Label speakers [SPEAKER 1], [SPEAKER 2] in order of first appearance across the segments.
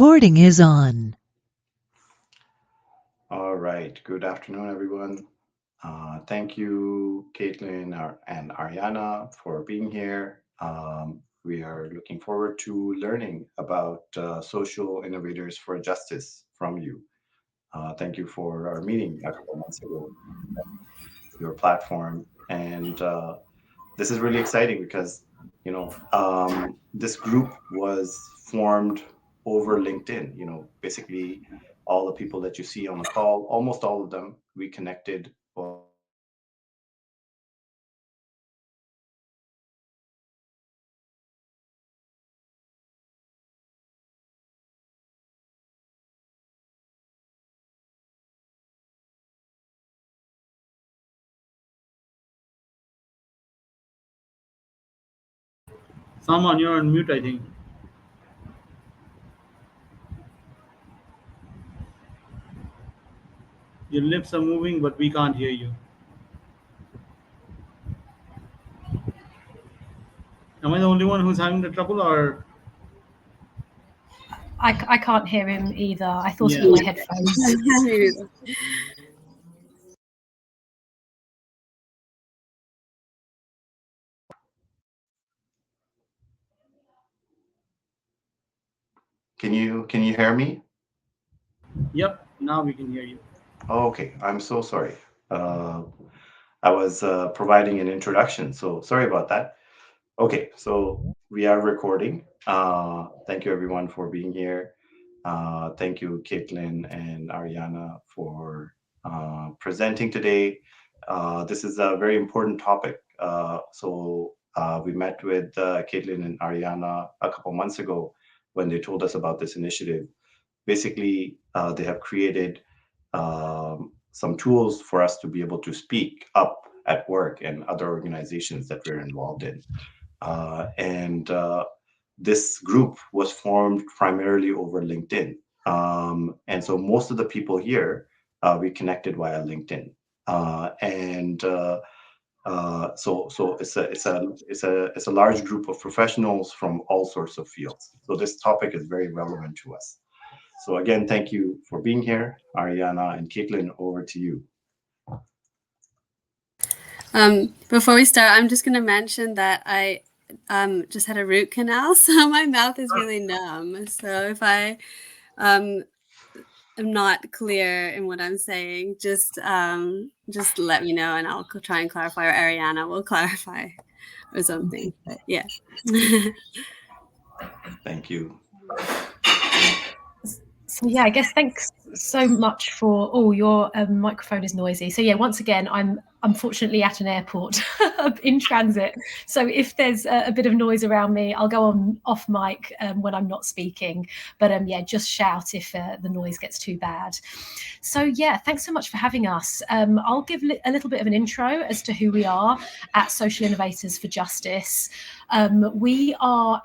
[SPEAKER 1] Recording is on.
[SPEAKER 2] All right. Good afternoon, everyone. Thank you, Caitlyn and Ariana, for being here. We are looking forward to learning about social innovators for justice from you. Thank you for our meeting a couple months ago, your platform. And this is really exciting because, this group was formed over LinkedIn. Basically, all the people that you see on the call, almost all of them, we connected
[SPEAKER 3] Someone, you're on mute, I think. Your lips are moving, but we can't hear you. Am I the only one who's having the trouble, or?
[SPEAKER 4] I can't hear him either. I thought
[SPEAKER 3] Yeah.
[SPEAKER 4] it was my headphones.
[SPEAKER 2] Can you hear me?
[SPEAKER 3] Yep, now we can hear you.
[SPEAKER 2] Oh, okay, I'm so sorry. Uh, I was providing an introduction, so sorry about that. Okay, so we are recording. Thank you everyone for being here. Thank you, Caitlin and Ariana, for presenting today. This is a very important topic. We met with Caitlin and Ariana a couple months ago when they told us about this initiative. Basically, they have created some tools for us to be able to speak up at work and other organizations that we're involved in. And This group was formed primarily over LinkedIn. And so most of the people here, we connected via LinkedIn. And so it's a large group of professionals from all sorts of fields. So this topic is very relevant to us. So again, thank you for being here, Ariana and Caitlin. Over to you.
[SPEAKER 5] Before we start, I'm just going to mention that I just had a root canal, so my mouth is really numb. So if I am not clear in what I'm saying, just let me know, and I'll try and clarify, or Ariana will clarify or something. But yeah.
[SPEAKER 2] Thank you.
[SPEAKER 4] So yeah, I guess thanks so much for. Oh, your microphone is noisy. So yeah, once again, I'm unfortunately at an airport in transit. So if there's a bit of noise around me, I'll go on off mic when I'm not speaking. But yeah, just shout if the noise gets too bad. So yeah, thanks so much for having us. I'll give a little bit of an intro as to who we are at Social Innovators for Justice. We are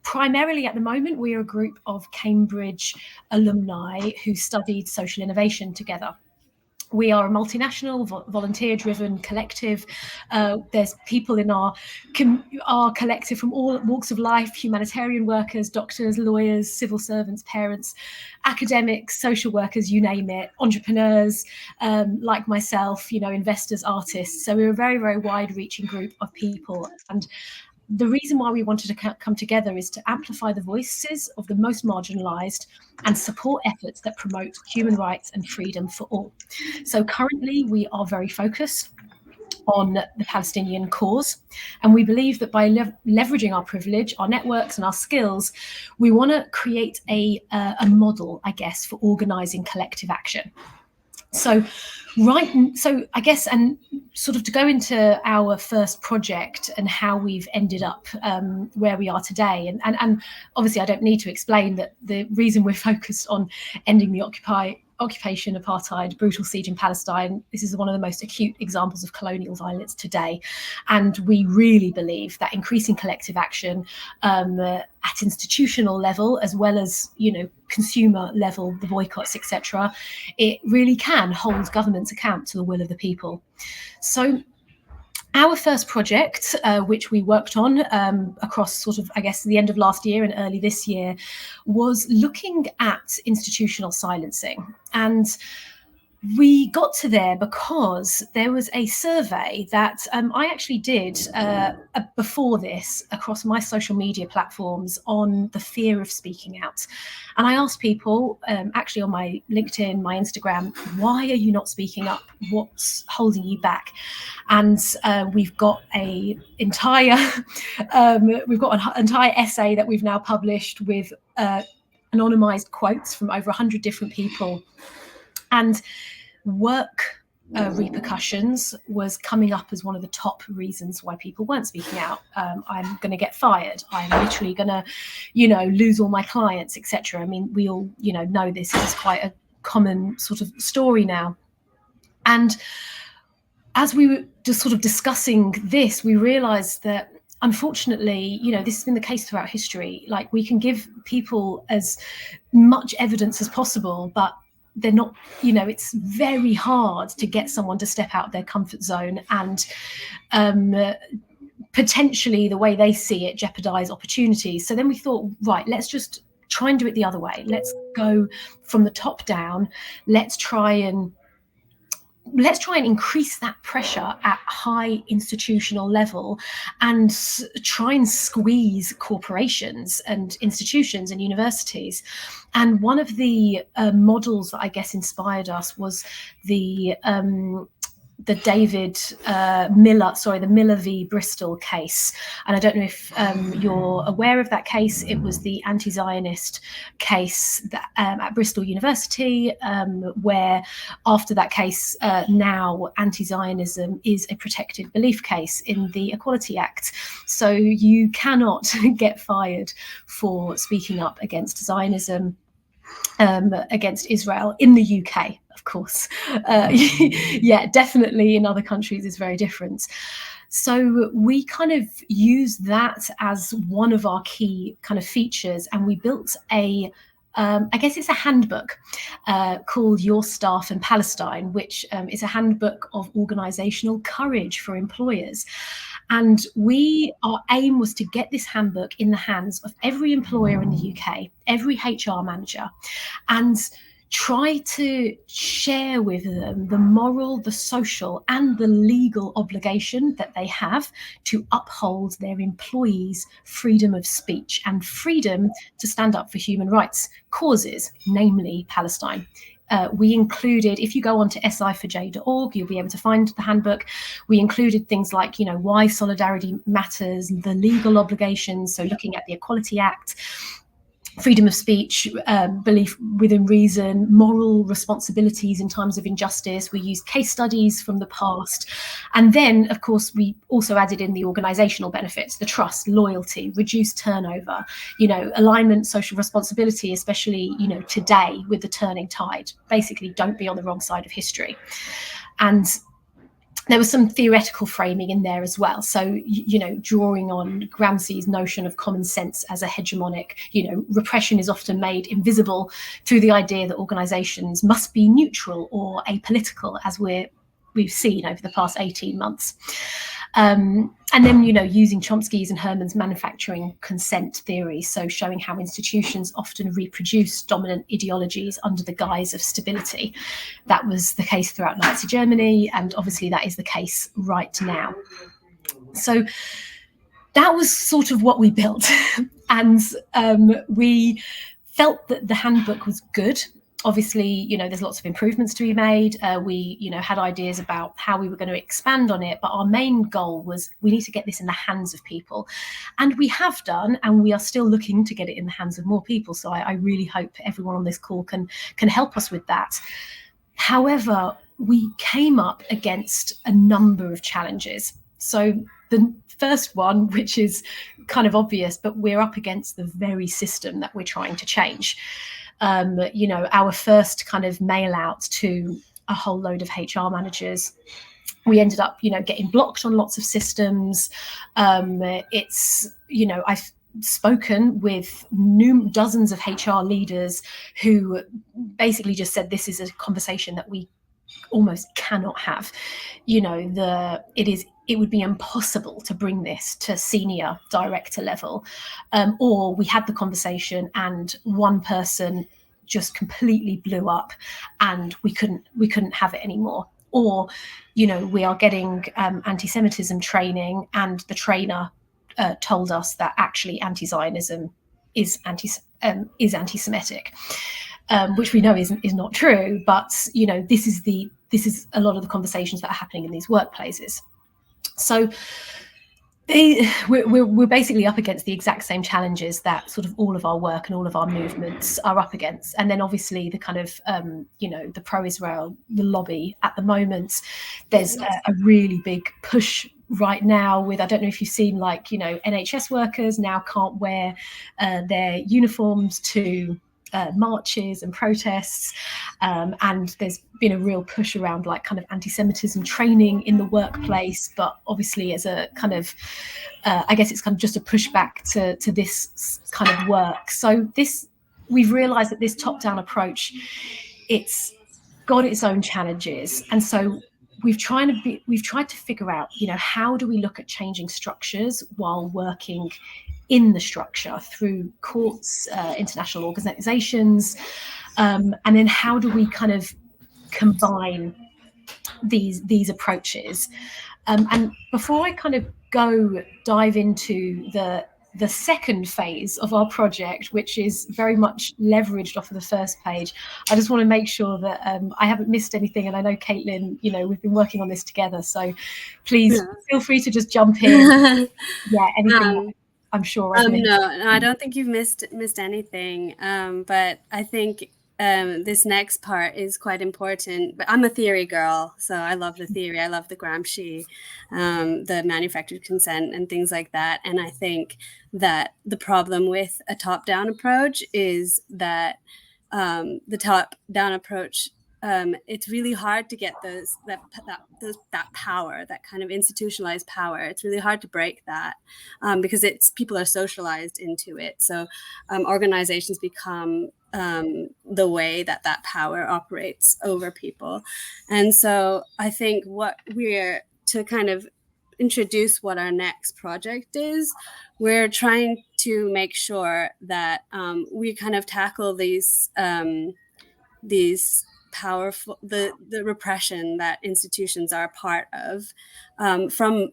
[SPEAKER 4] primarily at the moment, we are a group of Cambridge alumni who studied social innovation together. We are a multinational, volunteer-driven collective. There's people in our collective from all walks of life: humanitarian workers, doctors, lawyers, civil servants, parents, academics, social workers, you name it, entrepreneurs, like myself, investors, artists. So we're a very, very wide-reaching group of people. And the reason why we wanted to come together is to amplify the voices of the most marginalized and support efforts that promote human rights and freedom for all. So currently we are very focused on the Palestinian cause, and we believe that by leveraging our privilege, our networks and our skills, we want to create a model, I guess, for organizing collective action. So I guess, and sort of to go into our first project and how we've ended up where we are today. And obviously I don't need to explain that the reason we're focused on ending the occupation, apartheid, brutal siege in Palestine, this is one of the most acute examples of colonial violence today. And we really believe that increasing collective action at institutional level, as well as, consumer level, the boycotts, etc., it really can hold governments account to the will of the people. So Our first project, which we worked on across sort of, I guess, the end of last year and early this year, was looking at institutional silencing. And we got to there because there was a survey that I actually did before this across my social media platforms on the fear of speaking out. And I asked people, actually on my LinkedIn, my Instagram, why are you not speaking up? What's holding you back? And we've got an entire essay that we've now published with anonymized quotes from over 100 different people. And work repercussions was coming up as one of the top reasons why people weren't speaking out. I'm going to get fired. I'm literally going to, lose all my clients, etc. I mean, we all, know this is quite a common sort of story now. And as we were just sort of discussing this, we realized that unfortunately, this has been the case throughout history. Like, we can give people as much evidence as possible, but they're not, it's very hard to get someone to step out of their comfort zone and potentially, the way they see it, jeopardize opportunities. So then we thought, right, let's just try and do it the other way. Let's go from the top down. Let's try and increase that pressure at high institutional level and try and squeeze corporations and institutions and universities. And one of the models that I guess inspired us was the Miller v. Bristol case. And I don't know if you're aware of that case. It was the anti-Zionist case that, at Bristol University, where after that case, now anti-Zionism is a protected belief case in the Equality Act. So you cannot get fired for speaking up against Zionism, against Israel in the UK, of course. Yeah, definitely in other countries is very different. So we kind of use that as one of our key kind of features, and we built I guess it's a handbook called Your Staff in Palestine, which is a handbook of organizational courage for employers. And our aim was to get this handbook in the hands of every employer in the UK, every HR manager, and try to share with them the moral, the social, and the legal obligation that they have to uphold their employees' freedom of speech and freedom to stand up for human rights causes, namely Palestine. We included, if you go on to SI4J.org, you'll be able to find the handbook. We included things like, why solidarity matters, the legal obligations, so looking at the Equality Act, freedom of speech, belief within reason, moral responsibilities in times of injustice. We used case studies from the past. And then, of course, we also added in the organizational benefits, the trust, loyalty, reduced turnover, alignment, social responsibility, especially, today with the turning tide. Basically, don't be on the wrong side of history. And there was some theoretical framing in there as well. So, drawing on Gramsci's notion of common sense as a hegemonic, repression is often made invisible through the idea that organizations must be neutral or apolitical, as we've seen over the past 18 months. And then, using Chomsky's and Herman's manufacturing consent theory, so showing how institutions often reproduce dominant ideologies under the guise of stability. That was the case throughout Nazi Germany, and obviously that is the case right now. So that was sort of what we built. And we felt that the handbook was good. Obviously, there's lots of improvements to be made. We, had ideas about how we were going to expand on it, but our main goal was we need to get this in the hands of people. And we have done, and we are still looking to get it in the hands of more people. So I really hope everyone on this call can help us with that. However, we came up against a number of challenges. So the first one, which is kind of obvious, but we're up against the very system that we're trying to change. Our first kind of mail out to a whole load of HR managers, we ended up, getting blocked on lots of systems. I've spoken with dozens of HR leaders who basically just said this is a conversation that we almost cannot have. It would be impossible to bring this to senior director level, or we had the conversation and one person just completely blew up and we couldn't have it anymore. Or we are getting anti-Semitism training and the trainer told us that actually anti-Zionism is anti-Semitic, which we know is not true. But this is a lot of the conversations that are happening in these workplaces. So we're basically up against the exact same challenges that sort of all of our work and all of our movements are up against. And then obviously the kind of, the pro-Israel, the lobby at the moment, there's a really big push right now with, I don't know if you've seen, like, NHS workers now can't wear their uniforms to marches and protests, and there's been a real push around like kind of anti-Semitism training in the workplace, but obviously as a kind of I guess it's kind of just a pushback to this kind of work. So we've realized that this top-down approach, it's got its own challenges, and so we've tried to figure out, how do we look at changing structures while working in the structure through courts, international organizations, and then how do we kind of combine these approaches. And before I kind of dive into the second phase of our project, which is very much leveraged off of the first page, I just want to make sure that I haven't missed anything. And I know, Caitlyn, we've been working on this together, so please feel free to just jump in. Yeah, anything. I'm sure.
[SPEAKER 5] No, I don't think you've missed anything. But I think this next part is quite important. But I'm a theory girl, so I love the theory. I love the Gramsci, the manufactured consent and things like that. And I think that the problem with a top-down approach is that the top-down approach, it's really hard to get that power, that kind of institutionalized power. It's really hard to break that because people are socialized into it. So organizations become the way that power operates over people. And so I think to kind of introduce what our next project is, we're trying to make sure that we kind of tackle these powerful, the repression that institutions are a part of from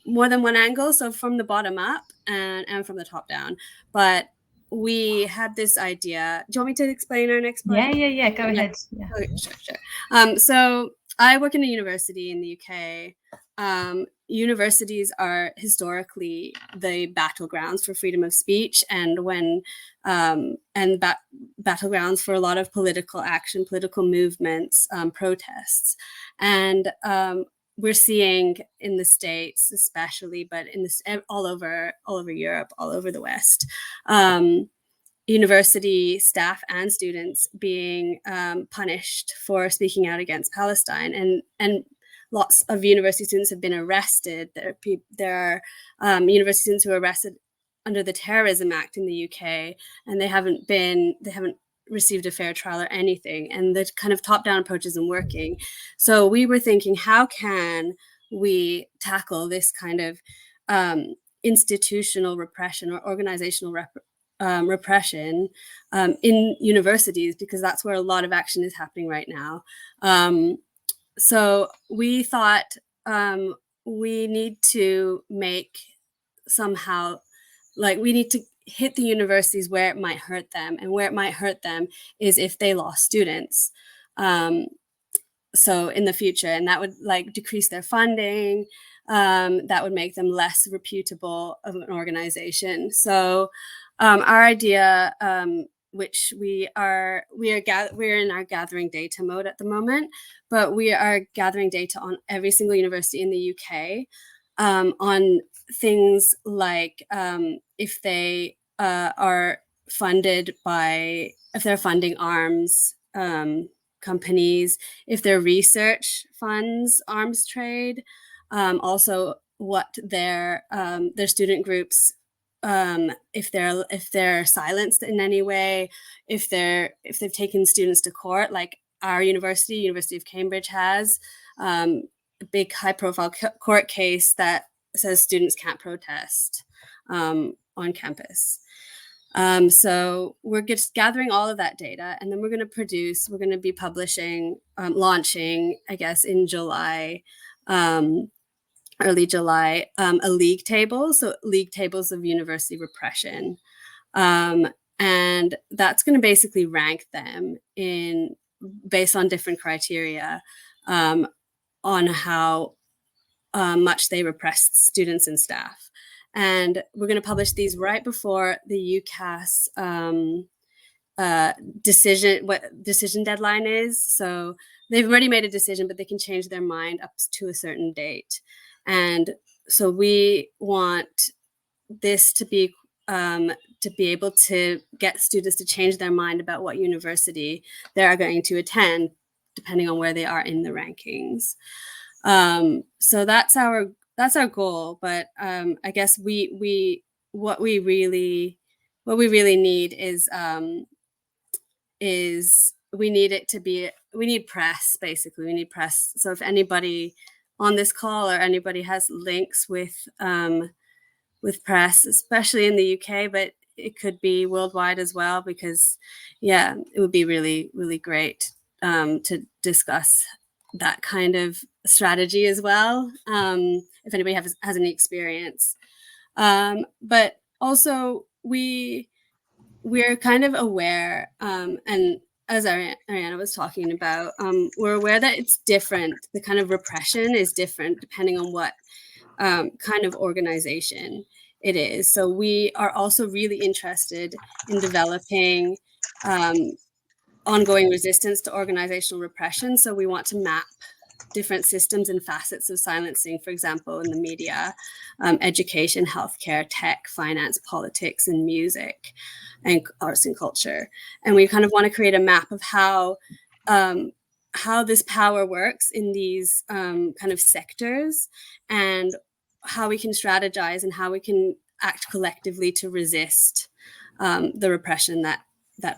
[SPEAKER 5] more than one angle. So from the bottom up and from the top down. But we had this idea. Do you want me to explain our next part?
[SPEAKER 4] Yeah. Go ahead. Yeah.
[SPEAKER 5] Okay, sure. So I work in a university in the UK. Universities are historically the battlegrounds for freedom of speech, and battlegrounds for a lot of political action, political movements, protests, and we're seeing in the States, especially, but all over Europe, all over the West, university staff and students being punished for speaking out against Palestine, and lots of university students have been arrested. There are university students who are arrested under the Terrorism Act in the UK, and they haven't received a fair trial or anything. And the kind of top-down approach isn't working. So we were thinking, how can we tackle this kind of institutional repression or organizational repression in universities, because that's where a lot of action is happening right now. So we thought we need to make somehow, like, we need to hit the universities where it might hurt them, and where it might hurt them is if they lost students. So in the future, and that would like decrease their funding, that would make them less reputable of an organization. So our idea, which we're in our gathering data mode at the moment, but we are gathering data on every single university in the UK on things like if they are funded if they're funding arms companies, if their research funds arms trade, also what their student groups, if they're silenced in any way, if they've taken students to court, like our university, University of Cambridge, has a big high-profile court case that says students can't protest on campus. So we're just gathering all of that data, and then we're going to be publishing, launching, I guess, in July, early July, a league table. So league tables of university repression. And that's going to basically rank them based on different criteria on how much they repressed students and staff. And we're going to publish these right before the UCAS decision deadline is. So they've already made a decision, but they can change their mind up to a certain date. And so we want this to be able to get students to change their mind about what university they're going to attend, depending on where they are in the rankings. So that's our goal. But I guess what we really need is we need press, basically. We need press. So if anybody on this call or anybody has links with press, especially in the UK, but it could be worldwide as well, because it would be really, really great to discuss that kind of strategy as well, if anybody has any experience. But also we're kind of aware, and as Ariana was talking about, we're aware that it's different. The kind of repression is different depending on what kind of organization it is. So we are also really interested in developing ongoing resistance to organizational repression. So we want to map different systems and facets of silencing, for example, in the media, education, healthcare, tech, finance, politics, and music, and arts and culture. And we kind of want to create a map of how this power works in these kind of sectors, and how we can strategize and how we can act collectively to resist the repression that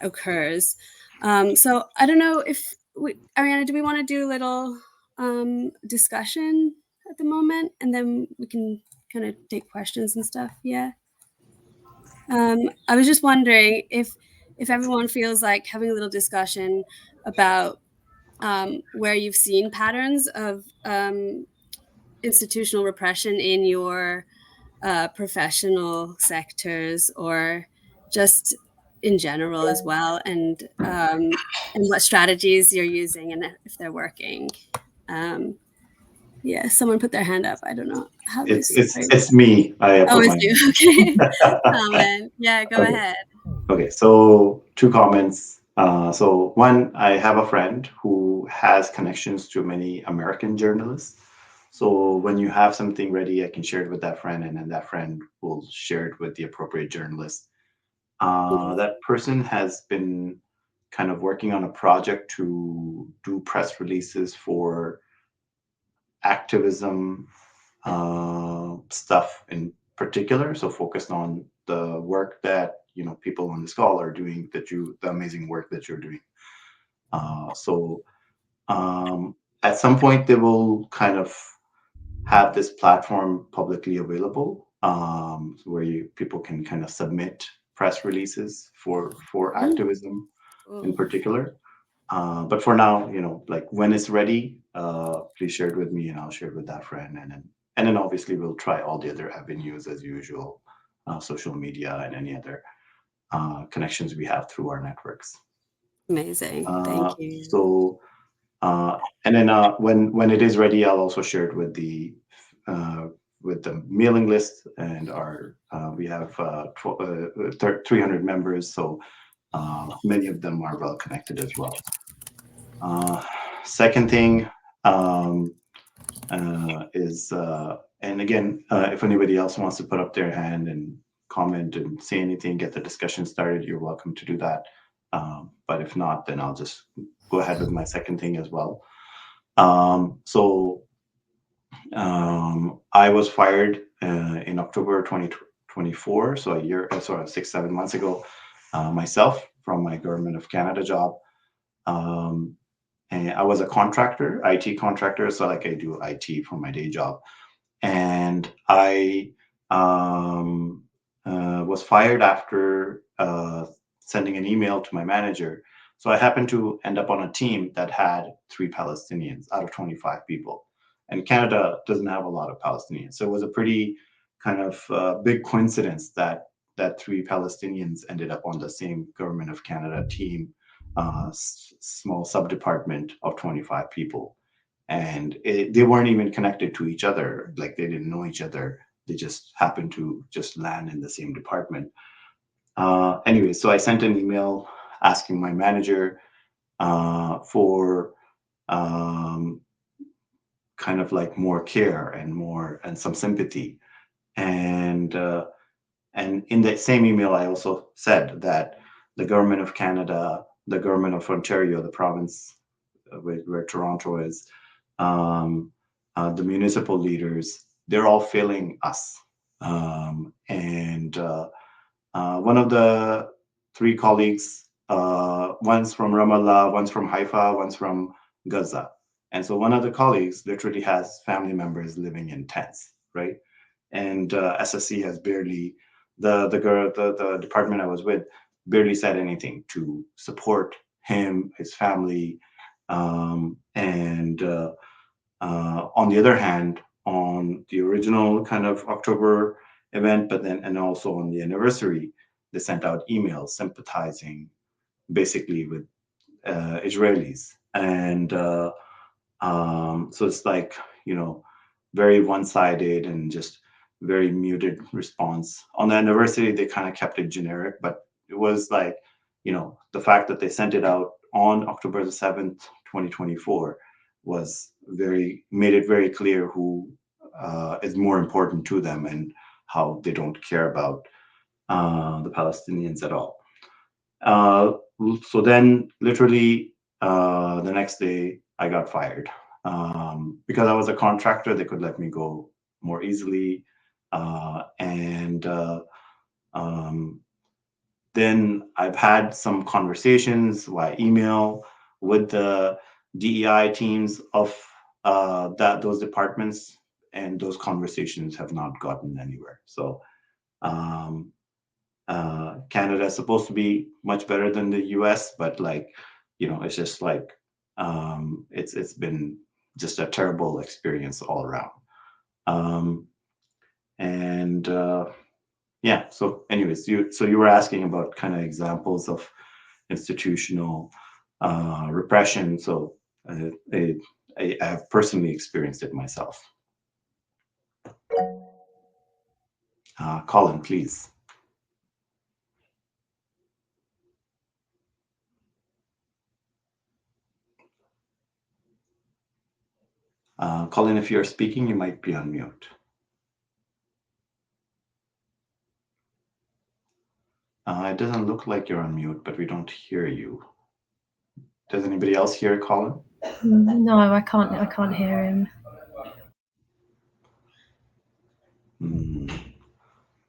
[SPEAKER 5] occurs. So I don't know if Ariana, do we want to do a little discussion at the moment, and then we can kind of take questions and stuff? Yeah. I was just wondering if everyone feels like having a little discussion about where you've seen patterns of institutional repression in your professional sectors, or just in general as well, and what strategies you're using and if they're working. Someone put their hand up. I don't know how
[SPEAKER 2] it's me.
[SPEAKER 5] It's you. Okay. Go ahead.
[SPEAKER 2] Okay, so 2 comments. So one, I have a friend who has connections to many American journalists. So when you have something ready, I can share it with that friend, and then that friend will share it with the appropriate journalist. That person has been kind of working on a project to do press releases for activism stuff in particular. So focused on the work that people on this call are doing, the amazing work that you're doing. At some point they will kind of have this platform publicly available, where people can kind of submit press releases for activism in particular. But for now, like when it's ready, please share it with me, and I'll share it with that friend, and then obviously we'll try all the other avenues as usual, social media and any other connections we have through our networks.
[SPEAKER 5] Amazing, thank you.
[SPEAKER 2] So, and then when it is ready, I'll also share it with the mailing list, and we have 300 members, so many of them are well connected as well. Second thing is, and again, if anybody else wants to put up their hand and comment and say anything, get the discussion started, you're welcome to do that. But if not, then I'll just go ahead with my second thing as well. I was fired in October 2024, so 6-7 months ago, myself, from my Government of Canada job. and I was a contractor, IT contractor, so like I do IT for my day job, and I was fired after sending an email to my manager. So I happened to end up on a team that had 3 Palestinians out of 25 people, and Canada doesn't have a lot of Palestinians, so it was a pretty kind of big coincidence that 3 Palestinians ended up on the same Government of Canada team, small sub-department of 25 people. And they weren't even connected to each other. Like, they didn't know each other. They just happened to just land in the same department. Anyway, so I sent an email asking my manager for kind of like more care and some sympathy. And in that same email, I also said that the Government of Canada, the Government of Ontario, the province where Toronto is, the municipal leaders, they're all failing us. And one of the 3 colleagues, one's from Ramallah, one's from Haifa, one's from Gaza. And so one of the colleagues literally has family members living in tents, right? And SSC has barely, the department I was with barely said anything to support him, his family. And on the other hand, on the original kind of October event, but then, and also on the anniversary, they sent out emails sympathizing basically with Israelis. And so it's like, very one-sided and just very muted response. On the anniversary, they kind of kept it generic, but it was like, the fact that they sent it out on October the 7th, 2024 made it very clear who is more important to them and how they don't care about the Palestinians at all. So then literally the next day I got fired. Because I was a contractor, they could let me go more easily. Then I've had some conversations via email with the DEI teams of those departments, and those conversations have not gotten anywhere. So Canada is supposed to be much better than the US, but it's just like it's been just a terrible experience all around. Yeah, so anyways, you were asking about kind of examples of institutional repression. So I have personally experienced it myself. Colin, please. Colin, if you're speaking, you might be on mute. It doesn't look like you're on mute, but we don't hear you. Does anybody else hear Colin?
[SPEAKER 4] No, I can't hear him.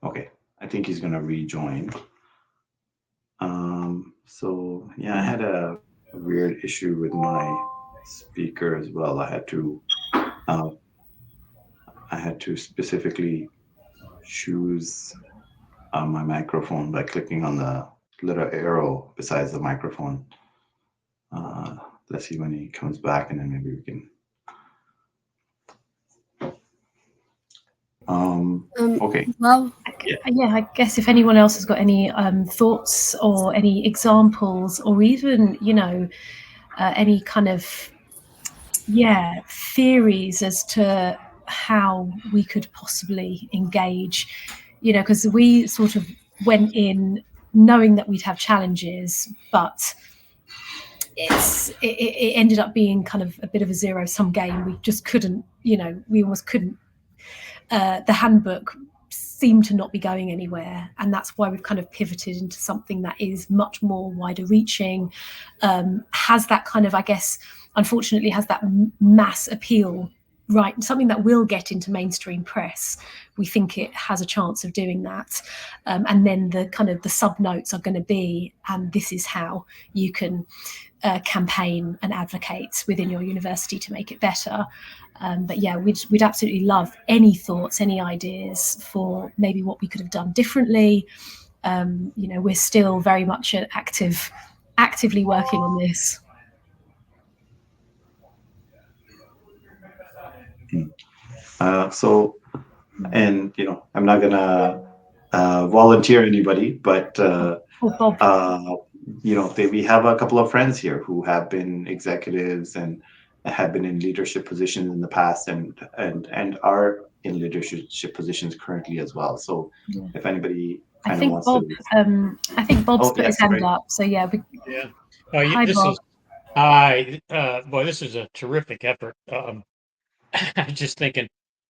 [SPEAKER 2] Okay, I think he's gonna rejoin. So yeah, I had a weird issue with my speaker as well. I had to specifically choose my microphone by clicking on the little arrow besides the microphone. Let's see when he comes back, and then maybe we can. Okay.
[SPEAKER 4] Well, yeah, I guess if anyone else has got any thoughts or any examples, or even any kind of theories as to how we could possibly engage, because we sort of went in knowing that we'd have challenges, but it ended up being kind of a bit of a zero-sum game. We just couldn't, we almost couldn't. The handbook seemed to not be going anywhere, and that's why we've kind of pivoted into something that is much more wider reaching, has that kind of, I guess, unfortunately has that mass appeal right, something that will get into mainstream press, we think it has a chance of doing that. And then the kind of the sub notes are going to be, and this is how you can campaign and advocate within your university to make it better. But yeah, we'd absolutely love any thoughts, any ideas for maybe what we could have done differently. We're still very much actively working on this.
[SPEAKER 2] And I'm not gonna volunteer anybody, but
[SPEAKER 4] Bob.
[SPEAKER 2] we have a couple of friends here who have been executives and have been in leadership positions in the past, and are in leadership positions currently as well. So if anybody kind of wants to,
[SPEAKER 4] I think Bob's put his hand
[SPEAKER 2] great.
[SPEAKER 4] up. So yeah.
[SPEAKER 1] Yeah.
[SPEAKER 4] Hi,
[SPEAKER 1] This
[SPEAKER 4] Bob.
[SPEAKER 1] is hi. Boy, this is a terrific effort. I'm just thinking,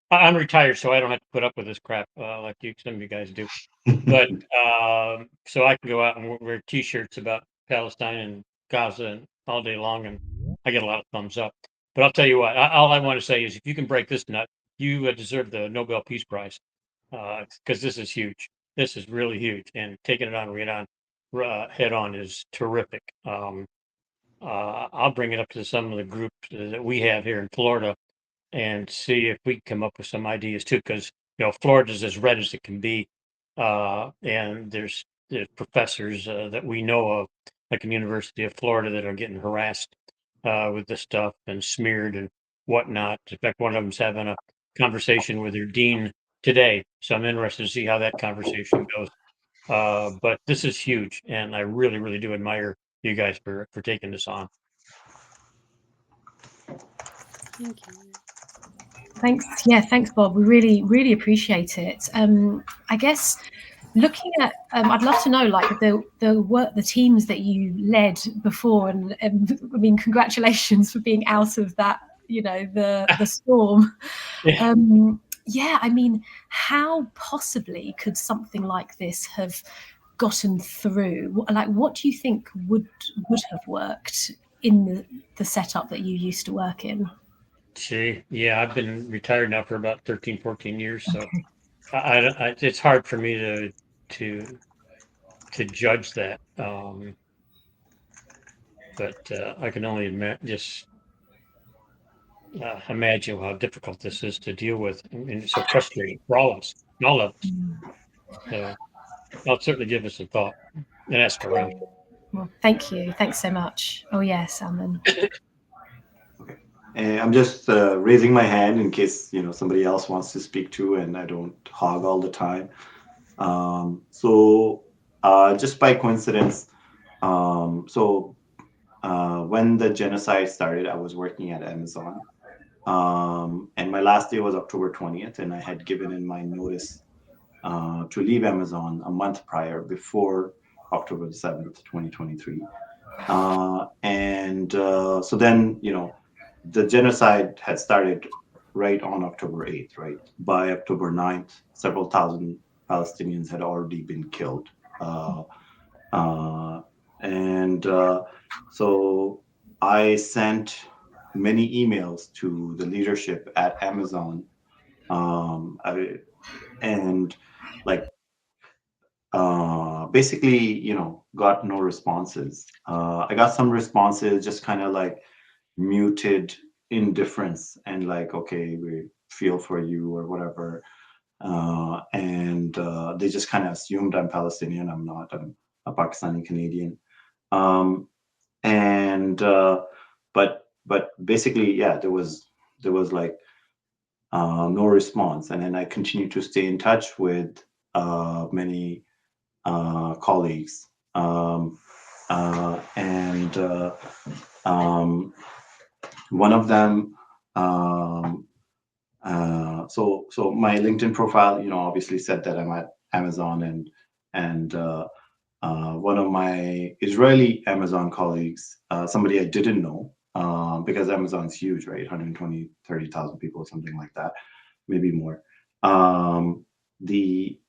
[SPEAKER 1] I'm retired, so I don't have to put up with this crap like some of you guys do. But so I can go out and wear T-shirts about Palestine and Gaza and all day long, and I get a lot of thumbs up. But I'll tell you what, all I want to say is, if you can break this nut, you deserve the Nobel Peace Prize, because this is huge. This is really huge, and taking it on head on is terrific. I'll bring it up to some of the groups that we have here in Florida and see if we can come up with some ideas too, because Florida's as red as it can be, and there's professors that we know of, like in the University of Florida, that are getting harassed with this stuff and smeared and whatnot. In fact, one of them's having a conversation with their dean today, so I'm interested to see how that conversation goes. But this is huge, and I really, really do admire you guys for taking this on.
[SPEAKER 5] Thank you.
[SPEAKER 4] Thanks. Yeah, thanks, Bob. We really, really appreciate it. I guess looking at, I'd love to know, like, the work, the teams that you led before, and I mean, congratulations for being out of that, the storm. Yeah, I mean, how possibly could something like this have gotten through? Like, what do you think would have worked in the setup that you used to work in?
[SPEAKER 1] Gee, yeah, I've been retired now for about 13, 14 years, so it's hard for me to judge that. But I can only imagine how difficult this is to deal with, and it's so frustrating for all of us, all of us. So I'll certainly give us a thought and ask around.
[SPEAKER 4] Well, thank you. Thanks so much. Oh yeah, Salman.
[SPEAKER 2] Okay. I'm just raising my hand in case somebody else wants to speak too, and I don't hog all the time. So just by coincidence, when the genocide started, I was working at Amazon, and my last day was October 20th, and I had given in my notice to leave Amazon a month prior, before October 7th, 2023. So then, the genocide had started right on October 8th, right? By October 9th, several thousand Palestinians had already been killed. So I sent many emails to the leadership at Amazon, basically, got no responses. I got some responses, just kind of like muted indifference and like, okay, we feel for you or whatever. They just kind of assumed I'm Palestinian. I'm not. I'm a Pakistani Canadian. But basically, yeah, there was like no response. And then I continued to stay in touch with many colleagues. One of them, so my LinkedIn profile, obviously said that I'm at Amazon, and one of my Israeli Amazon colleagues, somebody I didn't know, because Amazon's huge, right? 120, 30,000 people, something like that, maybe more. He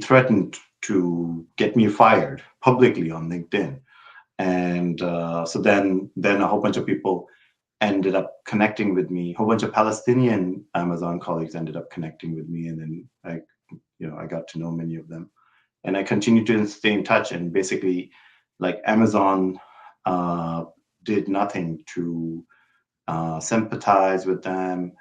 [SPEAKER 2] threatened to get me fired publicly on LinkedIn. And so then a whole bunch of people ended up connecting with me. A whole bunch of Palestinian Amazon colleagues ended up connecting with me, and then I got to know many of them, and I continued to stay in touch. And basically, like Amazon did nothing to sympathize with them,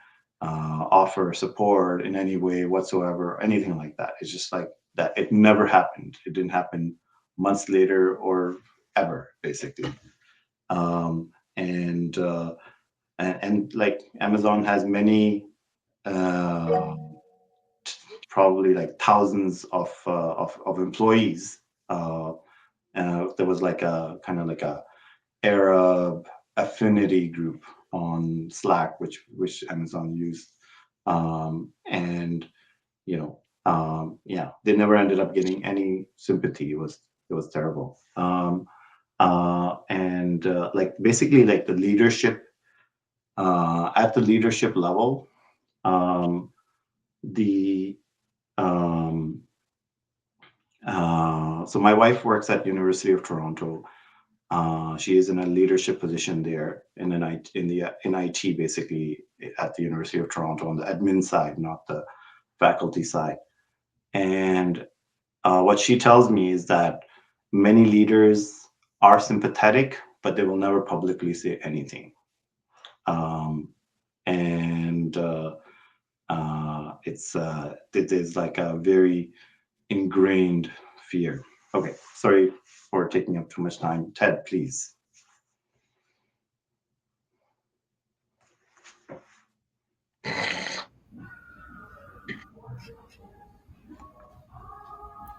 [SPEAKER 2] offer support in any way whatsoever, anything like that. It's just like that. It never happened. It didn't happen months later or ever, basically. And like Amazon has many, probably like thousands of employees. There was like a kind of like a Arab affinity group on Slack, which Amazon used, and yeah, they never ended up getting any sympathy. It was terrible. And like basically like the leadership at the leadership level, the so my wife works at University of Toronto. She is in a leadership position there in IT, basically at the University of Toronto on the admin side, not the faculty side. And what she tells me is that many leaders are sympathetic, but they will never publicly say anything. And it is like a very ingrained fear. Okay, sorry for taking up too much time. Ted, please.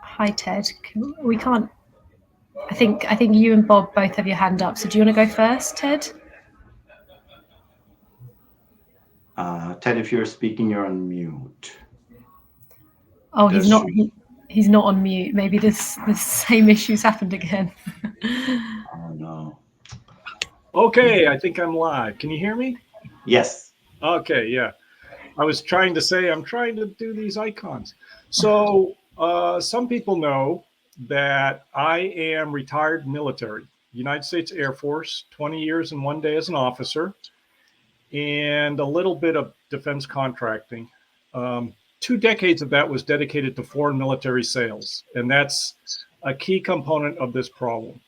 [SPEAKER 4] Hi, Ted. We can't. I think you and Bob both have your hand up. So do you want to go first, Ted?
[SPEAKER 2] Ted, if you're speaking, you're on mute.
[SPEAKER 4] Oh, he's not. He's not on mute. Maybe the same issues happened again.
[SPEAKER 2] Oh no.
[SPEAKER 6] Okay, I think I'm live. Can you hear me?
[SPEAKER 2] Yes.
[SPEAKER 6] Okay, yeah. I was trying to say I'm trying to do these icons. So some people know that I am retired military, United States Air Force, 20 years and 1 day as an officer, and a little bit of defense contracting. 2 decades of that was dedicated to foreign military sales, and that's a key component of this problem.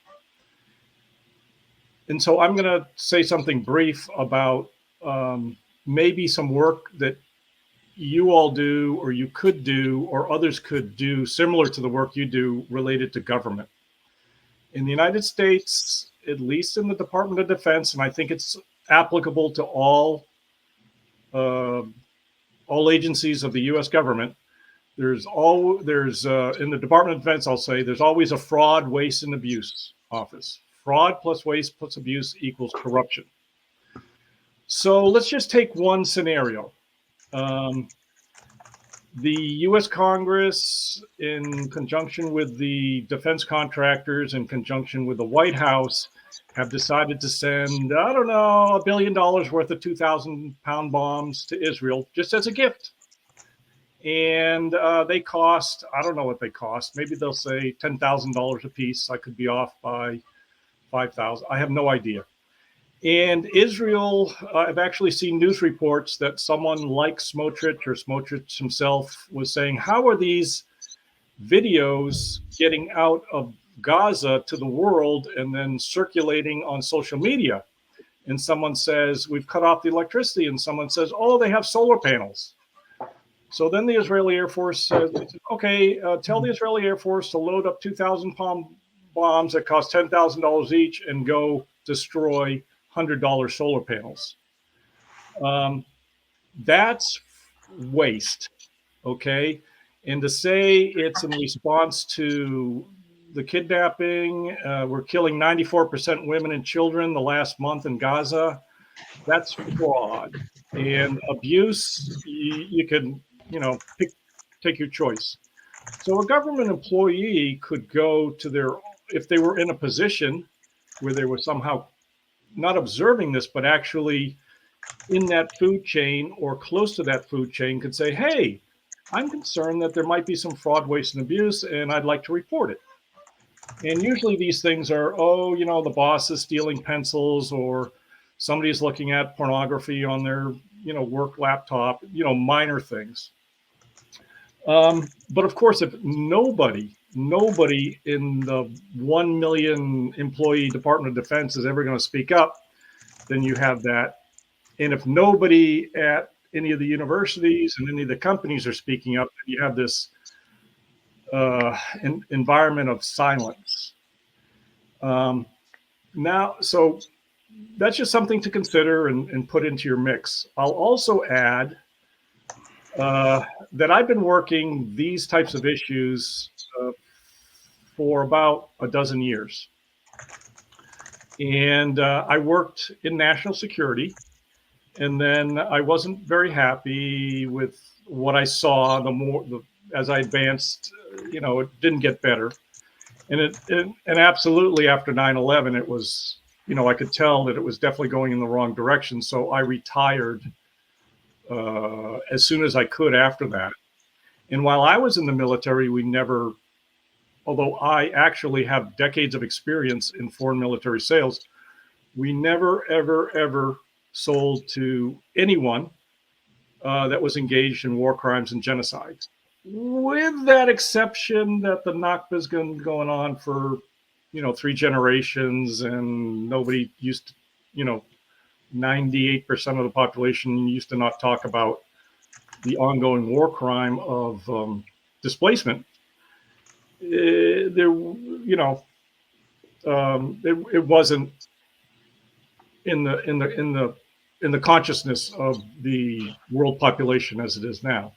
[SPEAKER 6] And so I'm going to say something brief about maybe some work that you all do, or you could do, or others could do similar to the work you do related to government. In the United States, at least in the Department of Defense, and I think it's applicable to all agencies of the U.S. government, there's in the Department of Defense, I'll say, there's always a fraud, waste, and abuse office. Fraud plus waste plus abuse equals corruption. So let's just take one scenario. The U.S. Congress, in conjunction with the defense contractors, in conjunction with the White House, have decided to send, I don't know, $1 billion worth of 2,000-pound bombs to Israel just as a gift. And they cost, I don't know what they cost. Maybe they'll say $10,000 a piece. I could be off by 5,000. I have no idea. And Israel, I've actually seen news reports that someone like Smotrich or Smotrich himself was saying, how are these videos getting out of Gaza to the world and then circulating on social media? And someone says, we've cut off the electricity. And someone says, oh, they have solar panels. So then the Israeli Air Force says, okay, tell the Israeli Air Force to load up 2,000-pound bombs that cost $10,000 each and go destroy $100 solar panels. That's waste, okay? And to say it's in response to the kidnapping, we're killing 94% women and children the last month in Gaza, that's fraud. And abuse, you can, take your choice. So a government employee could go to if they were in a position where they were somehow not observing this, but actually in that food chain or close to that food chain, could say, hey, I'm concerned that there might be some fraud, waste, and abuse, and I'd like to report it. And usually these things are, the boss is stealing pencils, or somebody's looking at pornography on their, work laptop, minor things. But of course, if nobody in the 1 million employee Department of Defense is ever going to speak up, then you have that. And if nobody at any of the universities and any of the companies are speaking up, you have this environment of silence. Now, so that's just something to consider and put into your mix. I'll also add that I've been working these types of issues for about a dozen years. And I worked in national security. And then I wasn't very happy with what I saw. As I advanced, it didn't get better. And absolutely after 9/11, it was, I could tell that it was definitely going in the wrong direction. So I retired as soon as I could after that. And while I was in the military, although I actually have decades of experience in foreign military sales, we never, ever, ever sold to anyone that was engaged in war crimes and genocide, with that exception that the Nakba's been going on for 3 generations, and nobody used to, 98% of the population used to not talk about the ongoing war crime of displacement. It wasn't in the consciousness of the world population as it is now.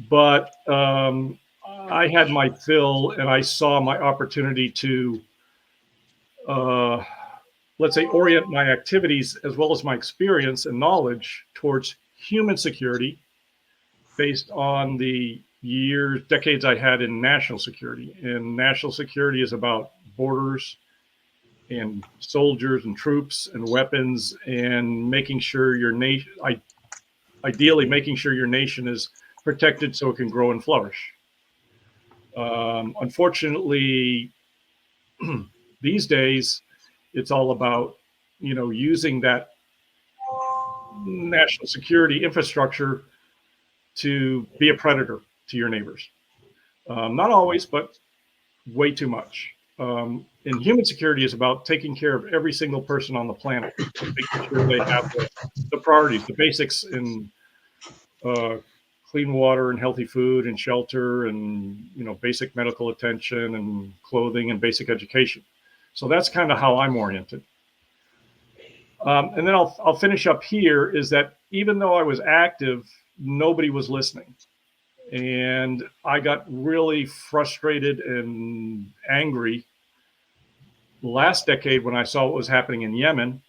[SPEAKER 6] But I had my fill, and I saw my opportunity to, let's say, orient my activities as well as my experience and knowledge towards human security based on the decades I had in national security. And national security is about borders and soldiers and troops and weapons, and making sure your nation, ideally making sure your nation is protected so it can grow and flourish. Unfortunately, these days, it's all about, using that national security infrastructure to be a predator to your neighbors. Not always, but way too much. And human security is about taking care of every single person on the planet, making sure they have the priorities, the basics in clean water and healthy food and shelter and, basic medical attention and clothing and basic education. So that's kind of how I'm oriented. And then I'll finish up here is that even though I was active, nobody was listening. And I got really frustrated and angry last decade when I saw what was happening in Yemen.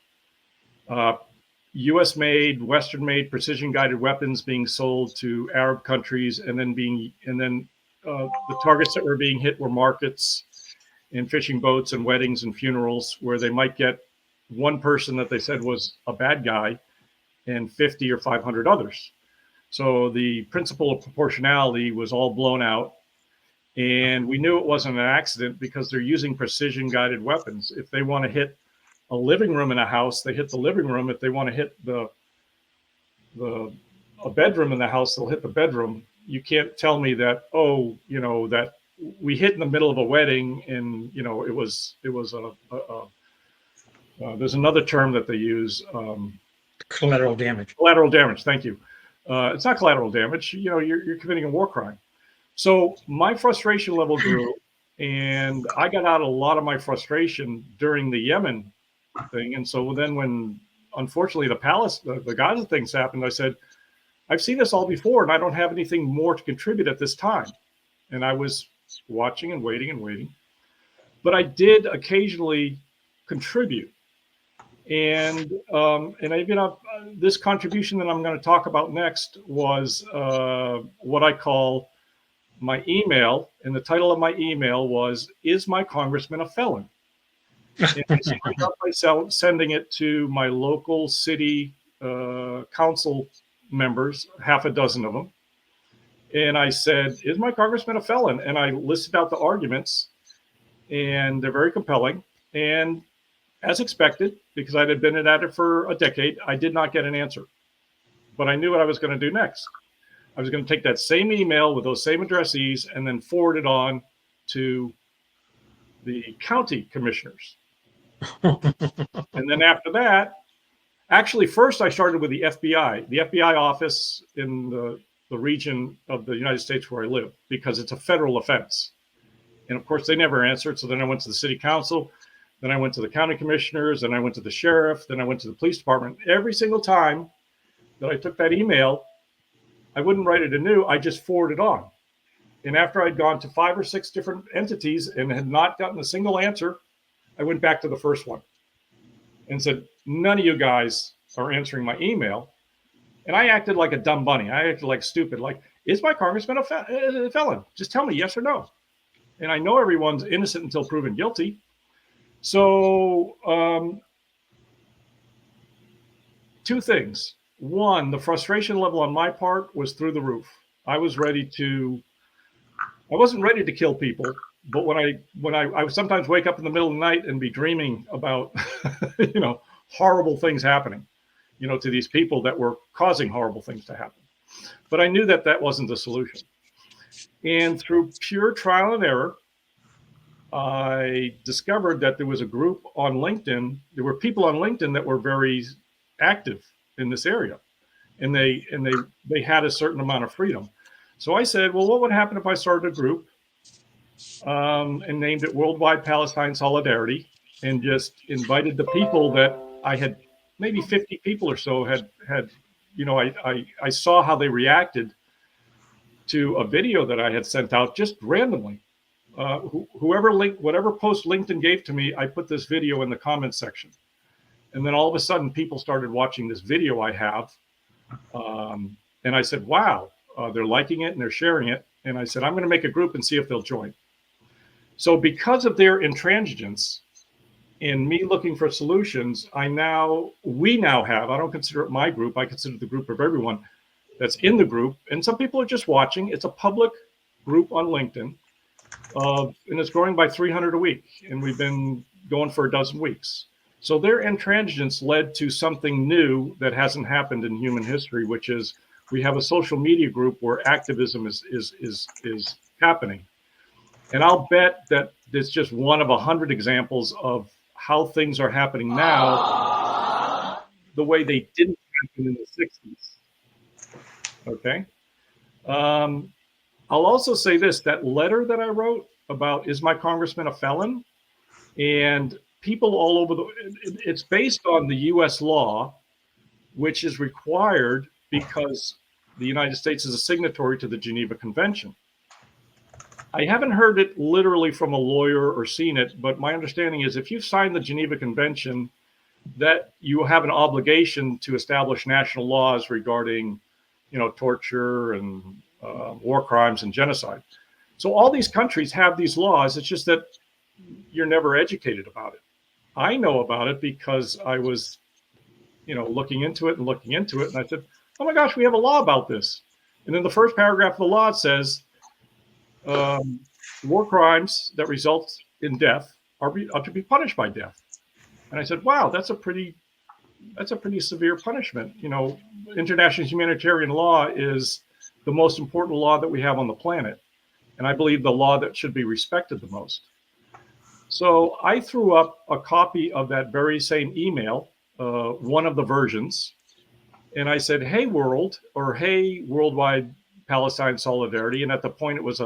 [SPEAKER 6] U.S.-made, Western-made precision-guided weapons being sold to Arab countries, and then the targets that were being hit were markets and fishing boats and weddings and funerals, where they might get one person that they said was a bad guy and 50 or 500 others. So the principle of proportionality was all blown out. And we knew it wasn't an accident because they're using precision guided weapons. If they want to hit a living room in a house, they hit the living room. If they want to hit a bedroom in the house, they'll hit the bedroom. You can't tell me that, that we hit in the middle of a wedding and, it was there's another term that they use.
[SPEAKER 1] Collateral damage.
[SPEAKER 6] Collateral damage. Thank you. It's not collateral damage. You're committing a war crime. So my frustration level grew, and I got out a lot of my frustration during the Yemen thing. And so then when, unfortunately, the Gaza things happened, I said, I've seen this all before, and I don't have anything more to contribute at this time. And I was watching and waiting. But I did occasionally contribute. And this contribution that I'm going to talk about next was what I call my email, and the title of my email was, "Is my congressman a felon?" And I started out by sending it to my local city council members, half a dozen of them. And I said, "Is my congressman a felon?" And I listed out the arguments, and they're very compelling. And as expected, because I had been at it for a decade, I did not get an answer. But I knew what I was going to do next. I was going to take that same email with those same addressees and then forward it on to the county commissioners. And then after that, actually, first I started with the FBI office in the region of the United States where I live, because it's a federal offense. And of course, they never answered. So then I went to the city council, then I went to the county commissioners, then I went to the sheriff, then I went to the police department. Every single time that I took that email, I wouldn't write it anew, I just forwarded on. And after I'd gone to 5 or 6 different entities and had not gotten a single answer, I went back to the first one and said, none of you guys are answering my email. And I acted like a dumb bunny. I acted like stupid. Like, is my congressman a felon? Just tell me yes or no. And I know everyone's innocent until proven guilty. So 2 things. One, the frustration level on my part was through the roof. I wasn't ready to kill people, but when I would sometimes wake up in the middle of the night and be dreaming about, horrible things happening, to these people that were causing horrible things to happen. But I knew that that wasn't the solution. And through pure trial and error, I discovered that there was a group on LinkedIn. There were people on LinkedIn that were very active in this area, and they had a certain amount of freedom. So I said, well, what would happen if I started a group and named it Worldwide Palestine Solidarity, and just invited the people that I had, maybe 50 people or so had I saw how they reacted to a video that I had sent out just randomly. Whatever post LinkedIn gave to me, I put this video in the comments section. And then all of a sudden, people started watching this video I have. And I said, wow, they're liking it and they're sharing it. And I said, I'm going to make a group and see if they'll join. So because of their intransigence in me looking for solutions, we now have, I don't consider it my group, I consider the group of everyone that's in the group. And some people are just watching. It's a public group on LinkedIn. And it's growing by 300 a week. And we've been going for a dozen weeks. So their intransigence led to something new that hasn't happened in human history, which is we have a social media group where activism is happening. And I'll bet that it's just one of 100 examples of how things are happening now the way they didn't happen in the 60s. Okay. I'll also say this, that letter that I wrote about, is my congressman a felon? And people all over it's based on the US law, which is required because the United States is a signatory to the Geneva Convention. I haven't heard it literally from a lawyer or seen it, but my understanding is if you've signed the Geneva Convention, that you have an obligation to establish national laws regarding, torture and war crimes and genocide. So all these countries have these laws. It's just that you're never educated about it. I know about it because I was, looking into it. And I said, oh my gosh, we have a law about this. And then the first paragraph of the law says, war crimes that result in death are to be punished by death. And I said, wow, that's a pretty severe punishment. International humanitarian law is the most important law that we have on the planet. And I believe the law that should be respected the most. So I threw up a copy of that very same email, one of the versions, and I said, hey, world, or hey, Worldwide Palestine Solidarity. And at the point, it was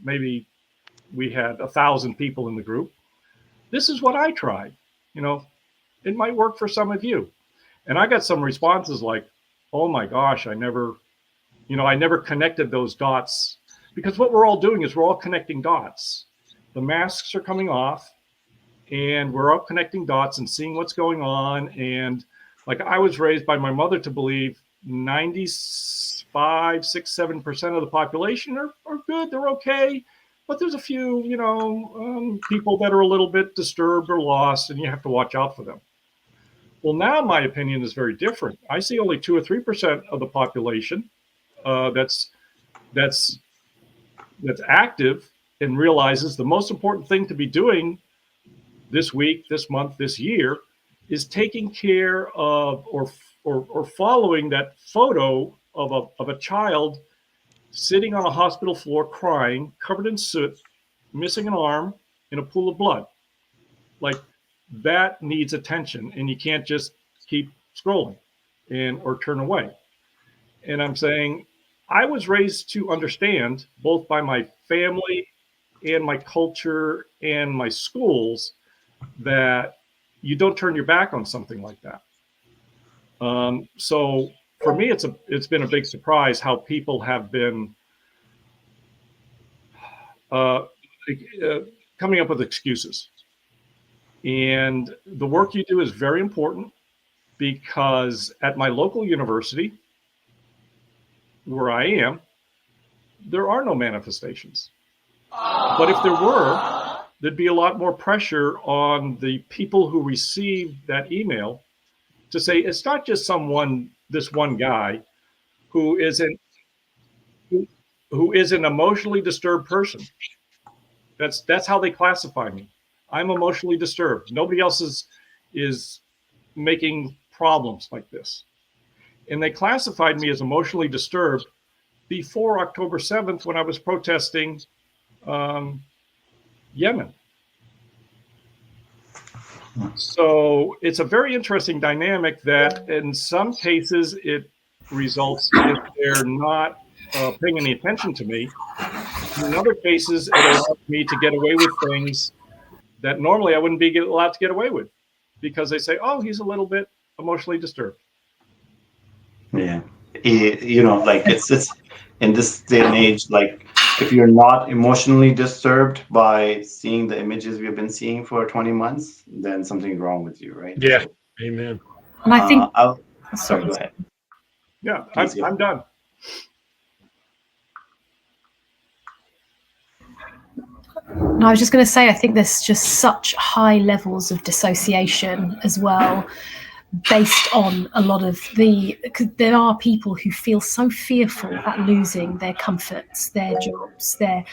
[SPEAKER 6] maybe we had 1,000 people in the group. This is what I tried. It might work for some of you. And I got some responses like, oh my gosh, I never connected those dots, because what we're all doing is we're all connecting dots. The masks are coming off and we're all connecting dots and seeing what's going on. And like, I was raised by my mother to believe 95, 6, 7% of the population are good. They're okay. But there's a few, people that are a little bit disturbed or lost, and you have to watch out for them. Well, now my opinion is very different. I see only 2 or 3% of the population that's active and realizes the most important thing to be doing this week, this month, this year, is taking care of or following that photo of a child sitting on a hospital floor crying, covered in soot, missing an arm, in a pool of blood. Like, that needs attention, and you can't just keep scrolling or turn away. And I'm saying, I was raised to understand, both by my family and my culture and my schools, that you don't turn your back on something like that. So for me, it's been a big surprise how people have been coming up with excuses. And the work you do is very important, because at my local university, where I am, there are no manifestations. But if there were, there'd be a lot more pressure on the people who receive that email to say, it's not just this one guy who is an emotionally disturbed person. That's how they classify me. I'm emotionally disturbed. Nobody else is making problems like this. And they classified me as emotionally disturbed before October 7th, when I was protesting Yemen. So it's a very interesting dynamic that in some cases it results if they're not paying any attention to me. In other cases, it allows me to get away with things that normally I wouldn't be allowed to get away with, because they say, oh, he's a little bit emotionally disturbed.
[SPEAKER 2] Yeah. Like, it's in this day and age, like, if you're not emotionally disturbed by seeing the images we've been seeing for 20 months, then something's wrong with you, right?
[SPEAKER 1] Yeah. Amen.
[SPEAKER 4] And I think,
[SPEAKER 2] sorry, go ahead.
[SPEAKER 6] Yeah,
[SPEAKER 2] Please,
[SPEAKER 6] I'm done.
[SPEAKER 4] no, I was just going to say, I think there's just such high levels of dissociation as well, based on a lot of because there are people who feel so fearful at losing their comforts, their jobs, and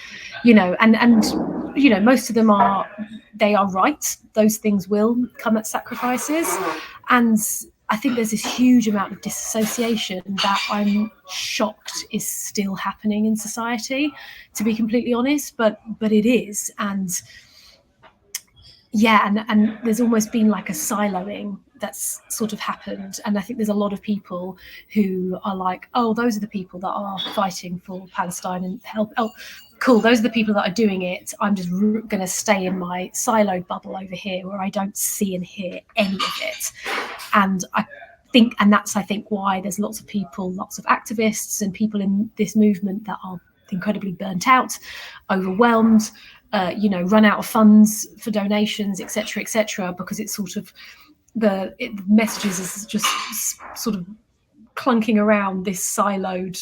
[SPEAKER 4] most of them they are right. Those things will come at sacrifices. And I think there's this huge amount of disassociation that I'm shocked is still happening in society, to be completely honest, but it is. And yeah, and there's almost been like a siloing that's sort of happened. And I think there's a lot of people who are like, oh, those are the people that are fighting for Palestine and help. Oh, cool, those are the people that are doing it. I'm just going to stay in my siloed bubble over here where I don't see and hear any of it. And I think why there's lots of people, lots of activists and people in this movement that are incredibly burnt out, overwhelmed, run out of funds for donations, etc., because it's sort of the messages is just sort of clunking around this siloed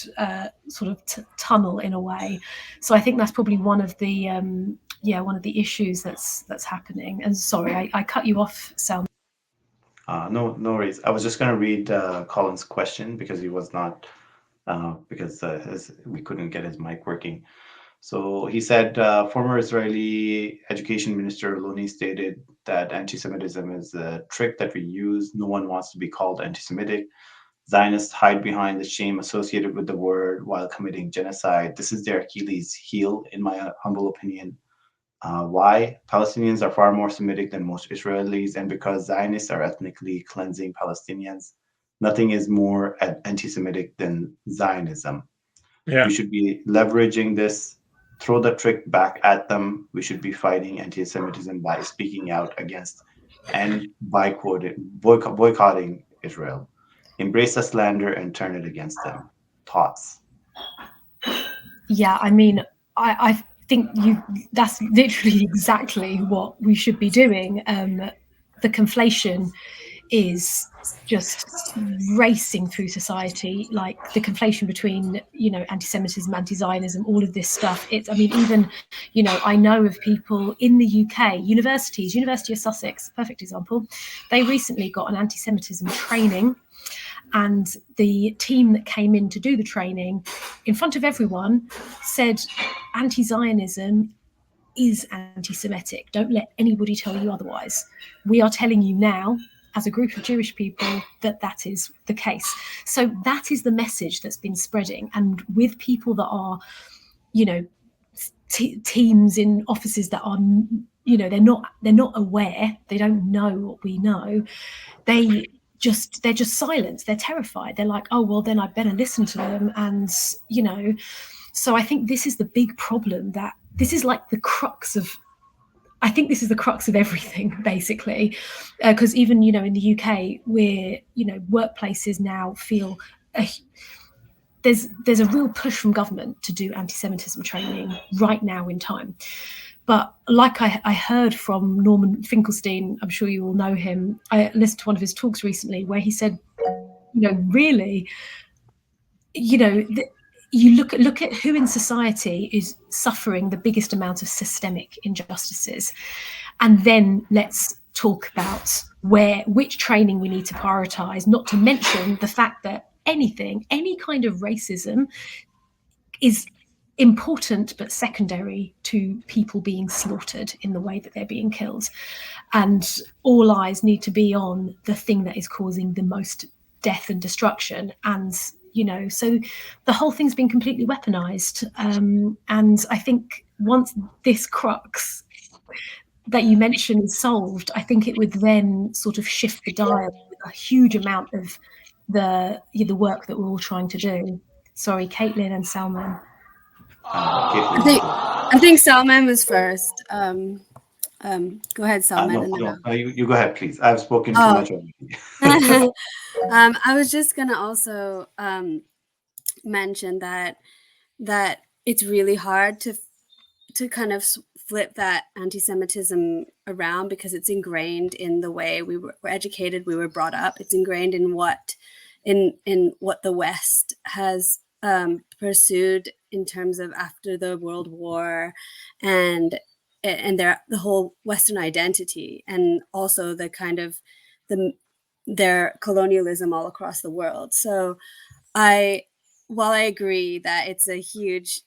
[SPEAKER 4] sort of tunnel in a way. So I think that's probably one of the issues that's happening. And sorry, I cut you off, Sal.
[SPEAKER 2] No worries. I was just going to read Colin's question, because he was not we couldn't get his mic working. So he said, former Israeli education minister Loni stated that anti-Semitism is a trick that we use. No one wants to be called anti-Semitic. Zionists hide behind the shame associated with the word while committing genocide. This is their Achilles heel, in my humble opinion. Why? Palestinians are far more Semitic than most Israelis, and because Zionists are ethnically cleansing Palestinians, nothing is more anti-Semitic than Zionism.
[SPEAKER 1] Yeah.
[SPEAKER 2] We should be leveraging this, throw the trick back at them. We should be fighting anti-Semitism by speaking out against and boycotting Israel. Embrace the slander and turn it against them. Thoughts?
[SPEAKER 4] Yeah, I mean, I think that's literally exactly what we should be doing. The conflation is just racing through society, like the conflation between, anti-Semitism, anti-Zionism, all of this stuff. It's, I mean, even, I know of people in the UK, University of Sussex, perfect example. They recently got an anti-Semitism training, and the team that came in to do the training in front of everyone said anti-Zionism is anti-Semitic. Don't let anybody tell you otherwise. We are telling you now, as a group of Jewish people, that that is the case. So that is the message that's been spreading. And with people that are, you know, teams in offices that are, you know, they're not aware, they don't know what we know, they're just silent, they're terrified, they're like, oh well, then I better listen to them. And you know, so I think this is the big problem, that this is like the crux of, I think this is the crux of everything, basically, because even, you know, in the UK, we're, you know, workplaces now feel there's a real push from government to do anti-Semitism training right now in time. But like I heard from Norman Finkelstein, I'm sure you all know him, I listened to one of his talks recently where he said, you know, really, you know, you look at who in society is suffering the biggest amount of systemic injustices, and then let's talk about which training we need to prioritize, not to mention the fact that any kind of racism is important but secondary to people being slaughtered in the way that they're being killed, and all eyes need to be on the thing that is causing the most death and destruction. And you know, so the whole thing's been completely weaponized, and I think once this crux that you mentioned is solved, I think it would then sort of shift the dial with a huge amount of the work that we're all trying to do. Sorry, Caitlyn and Salman.
[SPEAKER 5] I think Salman was first. Go ahead, Salman.
[SPEAKER 2] You go ahead, please. I've spoken too much already.
[SPEAKER 5] I was just gonna also mention that it's really hard to kind of flip that anti-Semitism around, because it's ingrained in the way we were educated, we were brought up. It's ingrained in what the West has pursued in terms of after the World War, and the whole Western identity, and also the kind of their colonialism all across the world. So while I agree that it's a huge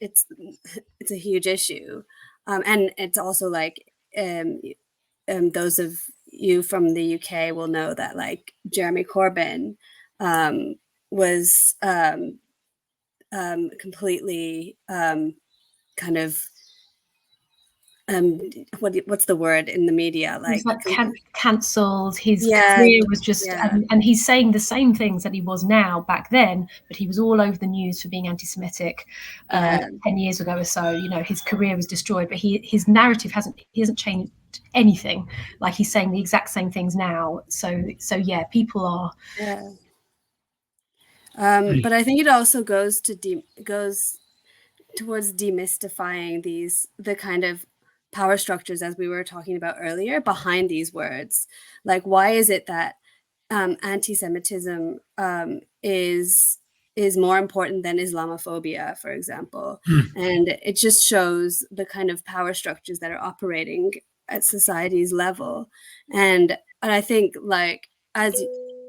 [SPEAKER 5] issue, and it's also like those of you from the UK will know that like Jeremy Corbyn was completely kind of what's the word in the media, like
[SPEAKER 4] cancelled. His career was just and he's saying the same things that he was now back then, but he was all over the news for being anti-Semitic 10 years ago or so. You know, his career was destroyed, but his narrative hasn't changed anything. Like, he's saying the exact same things now. So yeah, people are
[SPEAKER 5] but I think it also goes towards demystifying the kind of power structures, as we were talking about earlier, behind these words. Like, why is it that anti-Semitism is more important than Islamophobia, for example? And it just shows the kind of power structures that are operating at society's level. And I think, like, as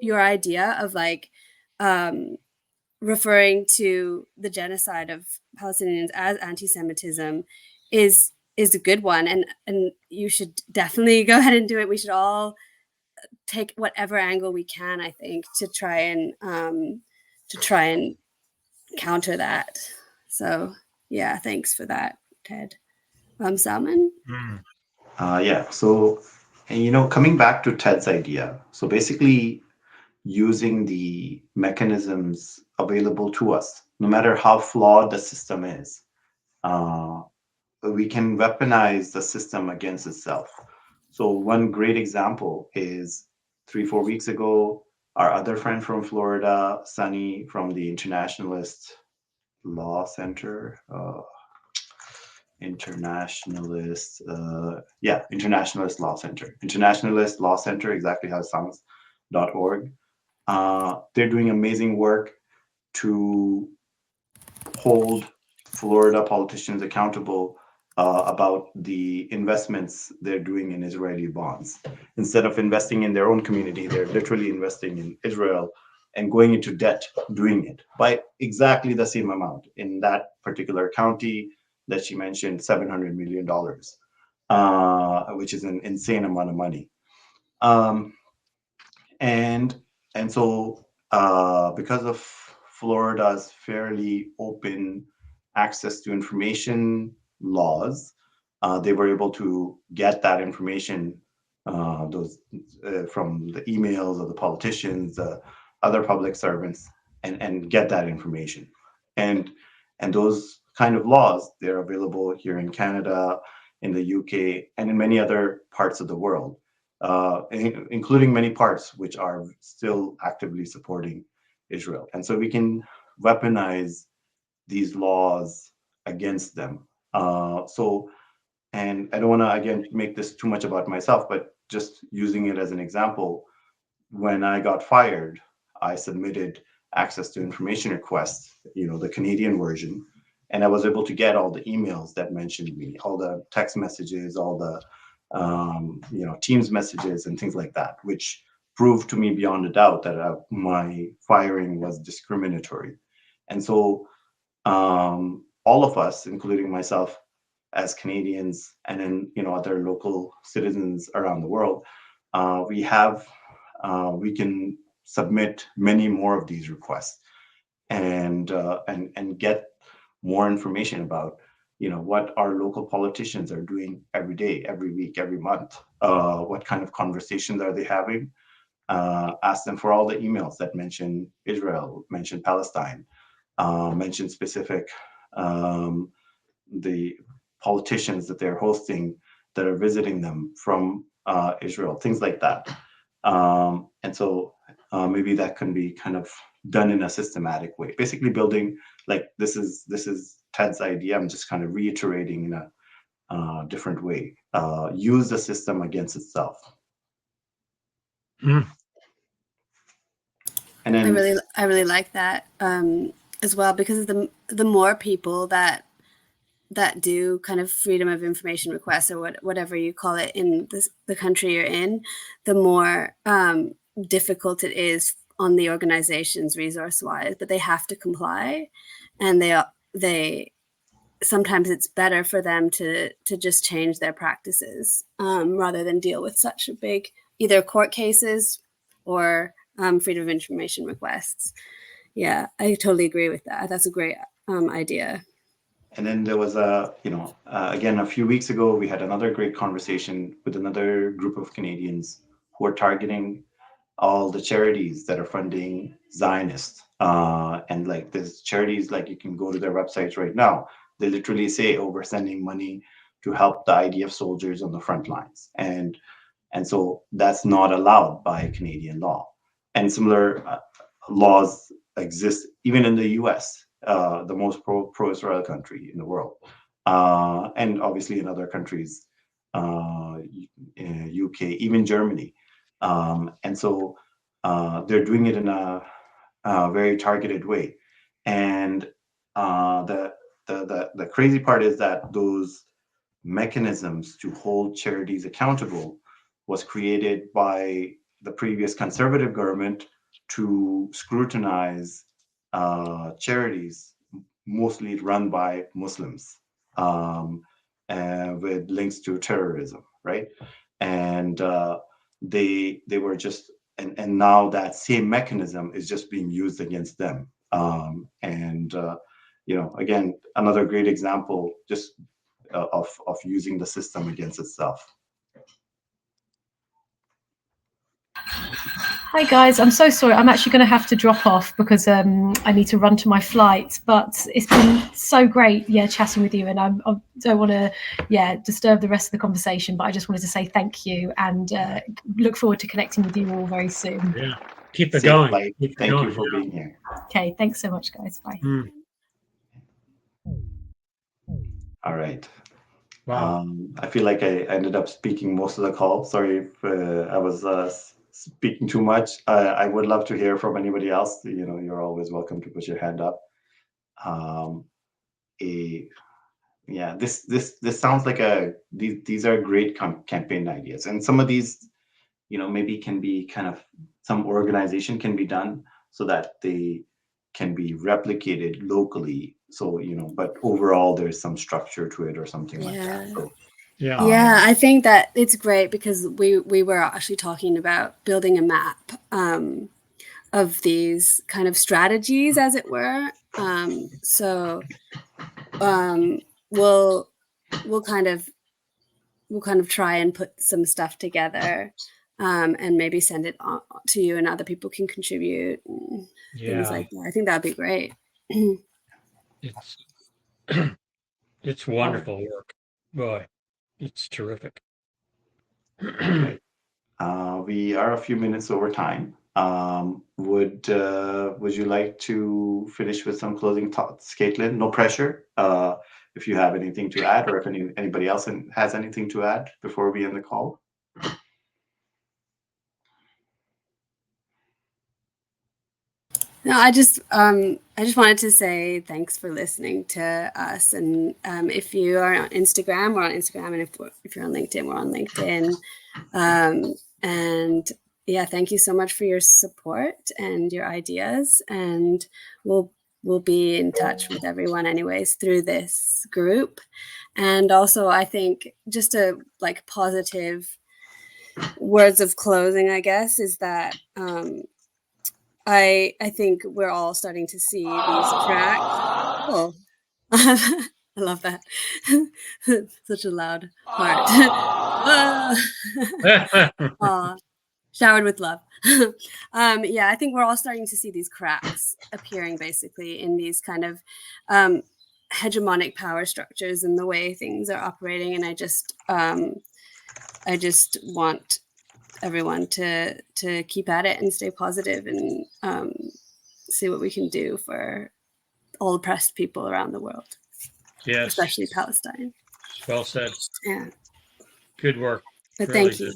[SPEAKER 5] your idea of like referring to the genocide of Palestinians as anti-Semitism is a good one, and you should definitely go ahead and do it. We should all take whatever angle we can, I think, to try and counter that. So yeah, thanks for that, Ted. Salman?
[SPEAKER 2] Yeah. So, coming back to Ted's idea, so basically using the mechanisms available to us, no matter how flawed the system is, we can weaponize the system against itself. So one great example is 3-4 weeks ago, our other friend from Florida, Sunny, from the Internationalist Law Center, Internationalist Law Center, exactly how it sounds, .org. They're doing amazing work to hold Florida politicians accountable about the investments they're doing in Israeli bonds. Instead of investing in their own community, they're literally investing in Israel and going into debt doing it by exactly the same amount. In that particular county that she mentioned, $700 million. which is an insane amount of money. And so because of Florida's fairly open access to information laws, they were able to get that information from the emails of the politicians, other public servants, and get that information. And those kind of laws, they're available here in Canada, in the UK, and in many other parts of the world, including many parts which are still actively supporting Israel. And so we can weaponize these laws against them. And I don't want to, again, make this too much about myself, but just using it as an example, when I got fired, I submitted access to information requests, the Canadian version, and I was able to get all the emails that mentioned me, all the text messages, all the Teams messages and things like that, which proved to me beyond a doubt that my firing was discriminatory. And so all of us, including myself, as Canadians and then other local citizens around the world, we can submit many more of these requests and get more information about what our local politicians are doing every day, every week, every month. What kind of conversations are they having? Ask them for all the emails that mention Israel, mention Palestine, mention specific the politicians that they're hosting that are visiting them from Israel, things like that. And so maybe that can be kind of done in a systematic way, basically building, like, this is Ted's idea. I'm just kind of reiterating in a different way. Use the system against itself.
[SPEAKER 1] Mm.
[SPEAKER 2] And then
[SPEAKER 5] I really like that as well, because the more people that do kind of freedom of information requests, or whatever you call it in the country you're in, the more difficult it is on the organizations resource-wise, but they have to comply, and they sometimes it's better for them to just change their practices rather than deal with such a big either court cases or freedom of information requests. Yeah, I totally agree with that. That's a great idea.
[SPEAKER 2] And then there was again, a few weeks ago, we had another great conversation with another group of Canadians who are targeting all the charities that are funding Zionists. And like, there's charities, like, you can go to their websites right now. They literally say, oh, we're sending money to help the IDF soldiers on the front lines. And so that's not allowed by Canadian law. And similar laws exist even in the US, the most pro-Israel country in the world. And obviously in other countries, in UK, even Germany. And so they're doing it in a very targeted way. And the crazy part is that those mechanisms to hold charities accountable was created by the previous conservative government to scrutinize charities mostly run by Muslims with links to terrorism, right? And they were just, and now that same mechanism is just being used against them. Again, another great example just of using the system against itself.
[SPEAKER 4] Hi guys, I'm so sorry. I'm actually going to have to drop off because I need to run to my flight. But it's been so great, chatting with you. And I don't want to, disturb the rest of the conversation. But I just wanted to say thank you and look forward to connecting with you all very soon.
[SPEAKER 1] Yeah, keep it going.
[SPEAKER 2] Thank you for being here.
[SPEAKER 4] Okay, thanks so much, guys. Bye.
[SPEAKER 2] All right.
[SPEAKER 1] Wow.
[SPEAKER 2] I feel like I ended up speaking most of the call. Sorry if I was speaking too much. I would love to hear from anybody else. You're always welcome to put your hand up. This sounds like these are great campaign ideas, and some of these, maybe can be kind of, some organization can be done so that they can be replicated locally. So, but overall there's some structure to it or something like that. So,
[SPEAKER 1] Yeah.
[SPEAKER 5] Yeah, I think that it's great because we were actually talking about building a map of these kind of strategies, as it were. So we'll kind of try and put some stuff together, and maybe send it on to you, and other people can contribute and things like that. I think that'd be great.
[SPEAKER 1] It's it's wonderful work. Boy, it's terrific.
[SPEAKER 2] We are a few minutes over time. Would you like to finish with some closing thoughts, Caitlyn? No pressure. If you have anything to add, or if anybody else has anything to add before we end the call.
[SPEAKER 5] No, I just wanted to say thanks for listening to us. And if you are on Instagram, we're on Instagram, and if you're on LinkedIn, we're on LinkedIn. And yeah, thank you so much for your support and your ideas. And we'll be in touch with everyone anyways through this group. And also, I think just a positive words of closing, I guess, is that I think we're all starting to see these cracks. Oh, I love that. Such a loud heart. Showered with love. Yeah, I think we're all starting to see these cracks appearing basically in these kind of hegemonic power structures and the way things are operating. And I just want everyone to keep at it and stay positive and see what we can do for all oppressed people around the world.
[SPEAKER 1] Yes.
[SPEAKER 5] Especially Palestine.
[SPEAKER 1] Well said.
[SPEAKER 5] Yeah.
[SPEAKER 1] Good work.
[SPEAKER 5] But
[SPEAKER 1] really
[SPEAKER 5] thank you.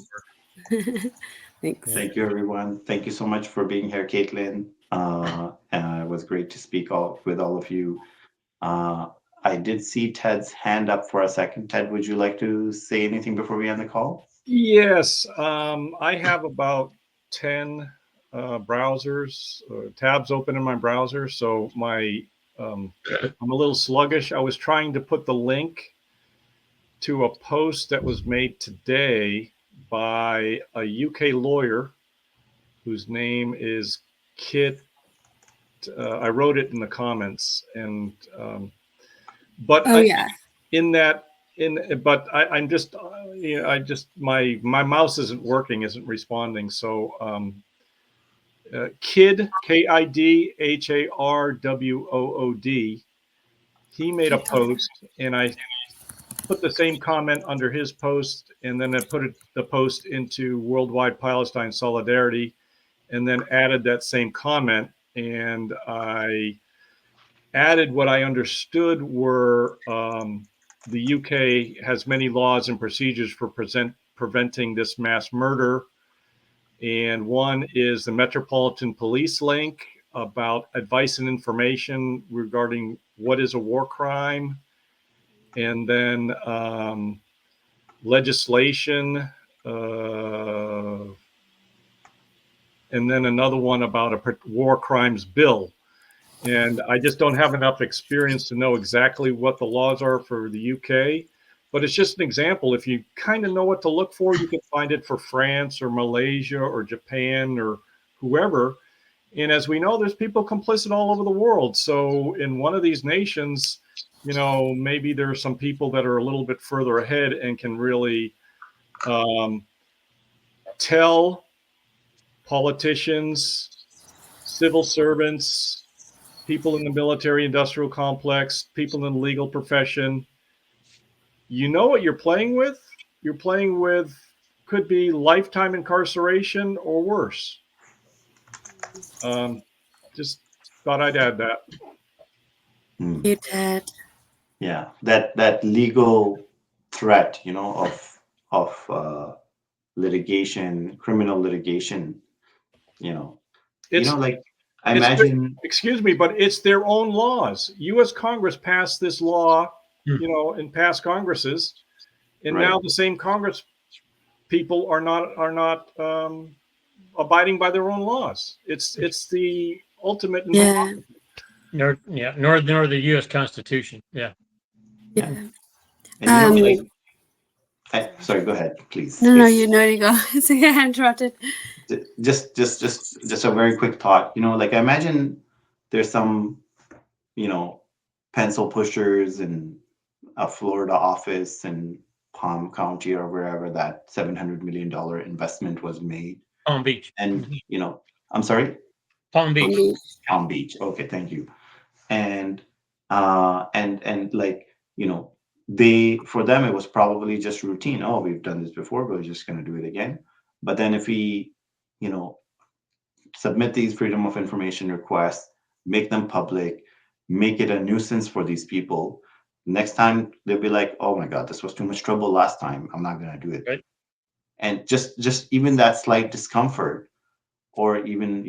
[SPEAKER 5] Thanks.
[SPEAKER 2] Thank you, everyone. Thank you so much for being here, Caitlyn. It was great to speak with all of you. I did see Ted's hand up for a second. Ted, would you like to say anything before we end the call?
[SPEAKER 6] Yes, I have about 10 browsers, tabs open in my browser. So I'm a little sluggish. I was trying to put the link to a post that was made today by a UK lawyer whose name is Kit. I wrote it in the comments, and but I'm just, my mouse isn't working, isn't responding. So Kid, KIDHARWOOD, he made a post, and I put the same comment under his post, and then I put the post into Worldwide Palestine Solidarity, and then added that same comment, and I added what I understood were the UK has many laws and procedures for preventing this mass murder. And one is the Metropolitan Police link about advice and information regarding what is a war crime. And then legislation. And then another one about a war crimes bill. And I just don't have enough experience to know exactly what the laws are for the UK. But it's just an example. If you kind of know what to look for, you can find it for France or Malaysia or Japan or whoever. And as we know, there's people complicit all over the world. So in one of these nations, maybe there are some people that are a little bit further ahead and can really tell politicians, civil servants, people in the military industrial complex, people in the legal profession, you know what you're playing with? You're playing with could be lifetime incarceration or worse. Just thought I'd add that.
[SPEAKER 5] You did.
[SPEAKER 2] Yeah, that legal threat, of litigation, criminal litigation, I imagine.
[SPEAKER 6] Excuse me, but it's their own laws. U.S. Congress passed this law, in past Congresses, and now the same Congress people are not abiding by their own laws. It's the ultimate.
[SPEAKER 1] Nor the U.S. Constitution. Yeah.
[SPEAKER 2] And Sorry, go ahead, please.
[SPEAKER 5] No, you go. It's okay, I interrupted.
[SPEAKER 2] Just a very quick thought. Like I imagine there's some, pencil pushers in a Florida office in Palm County or wherever that $700 million investment was made.
[SPEAKER 1] Palm Beach.
[SPEAKER 2] And, I'm sorry?
[SPEAKER 1] Palm Beach.
[SPEAKER 2] Palm Beach. Okay, thank you. And like, for them, it was probably just routine. Oh, we've done this before, but we're just going to do it again. But then if we, submit these freedom of information requests, make them public, make it a nuisance for these people, next time they'll be like, oh my God, this was too much trouble last time. I'm not going to do it.
[SPEAKER 1] Right.
[SPEAKER 2] And just even that slight discomfort, or even,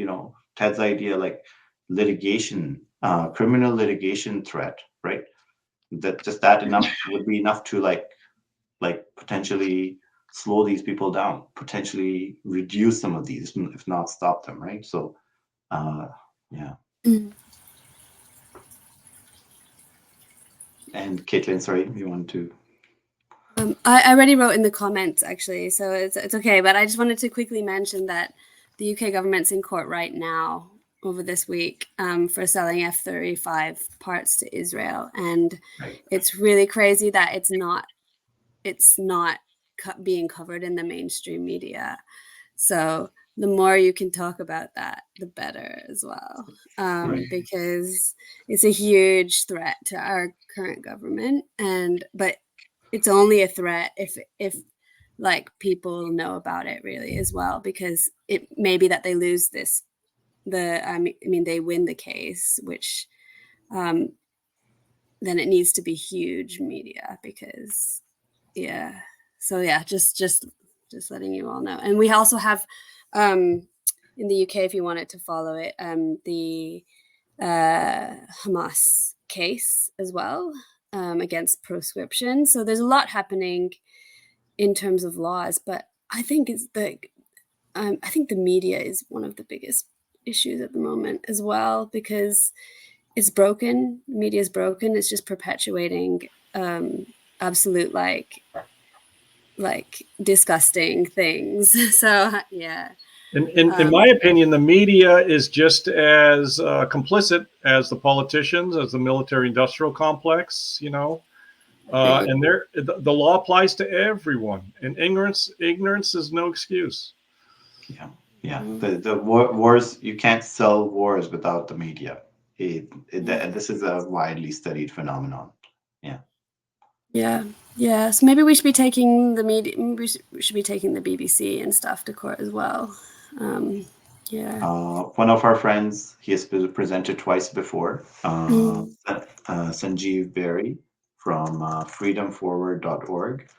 [SPEAKER 2] Ted's idea, like litigation, criminal litigation threat, right? That enough would be enough to like potentially slow these people down, potentially reduce some of these, if not stop them, right? So, yeah.
[SPEAKER 5] Mm.
[SPEAKER 2] And Caitlyn, sorry, you want to?
[SPEAKER 5] I already wrote in the comments, actually, so it's okay. But I just wanted to quickly mention that the UK government's in court right now over this week for selling F-35 parts to Israel, and it's really crazy that it's not being covered in the mainstream media. So the more you can talk about that, the better as well, because it's a huge threat to our current government. But it's only a threat if like people know about it really as well, because it may be that they lose this. They win the case, which then it needs to be huge media, because so just letting you all know. And we also have in the UK, if you wanted to follow it, the Hamas case as well against proscription. So there's a lot happening in terms of laws, but I think I think the media is one of the biggest issues at the moment as well, because it's broken. The media is broken. It's just perpetuating absolute like disgusting things. So yeah.
[SPEAKER 6] In my opinion, the media is just as complicit as the politicians, as the military-industrial complex. And the law applies to everyone, and ignorance is no excuse.
[SPEAKER 2] Yeah. The wars, you can't sell wars without the media. This is a widely studied phenomenon.
[SPEAKER 5] Yeah. So maybe we should be taking the media. We should be taking the BBC and stuff to court as well.
[SPEAKER 2] One of our friends, he has been presented twice before. Sanjeev Berry from freedomforward.org.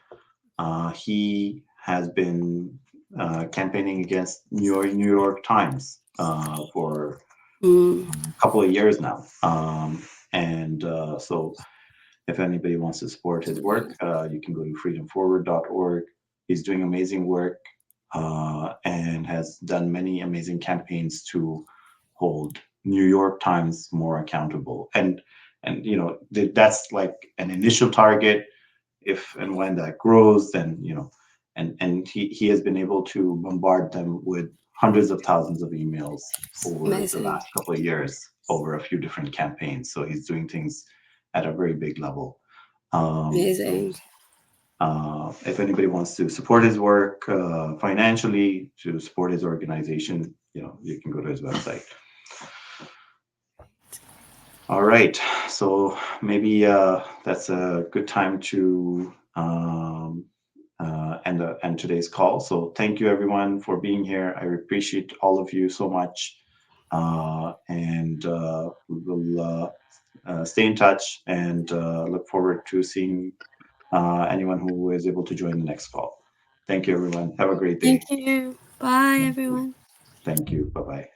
[SPEAKER 2] He has been campaigning against New York Times for a couple of years now. So if anybody wants to support his work, you can go to freedomforward.org. He's doing amazing work and has done many amazing campaigns to hold New York Times more accountable. And that's like an initial target. If and when that grows, then and he has been able to bombard them with hundreds of thousands of emails over the last couple of years, over a few different campaigns. So he's doing things at a very big level.
[SPEAKER 5] Amazing.
[SPEAKER 2] If anybody wants to support his work financially, to support his organization, you can go to his website. All right, so maybe that's a good time to end today's call. So thank you everyone for being here. I appreciate all of you so much, and we will stay in touch and look forward to seeing anyone who is able to join the next call. Thank you, everyone. Have a great day.
[SPEAKER 5] Thank you. Bye, everyone.
[SPEAKER 2] Thank you. Bye-bye.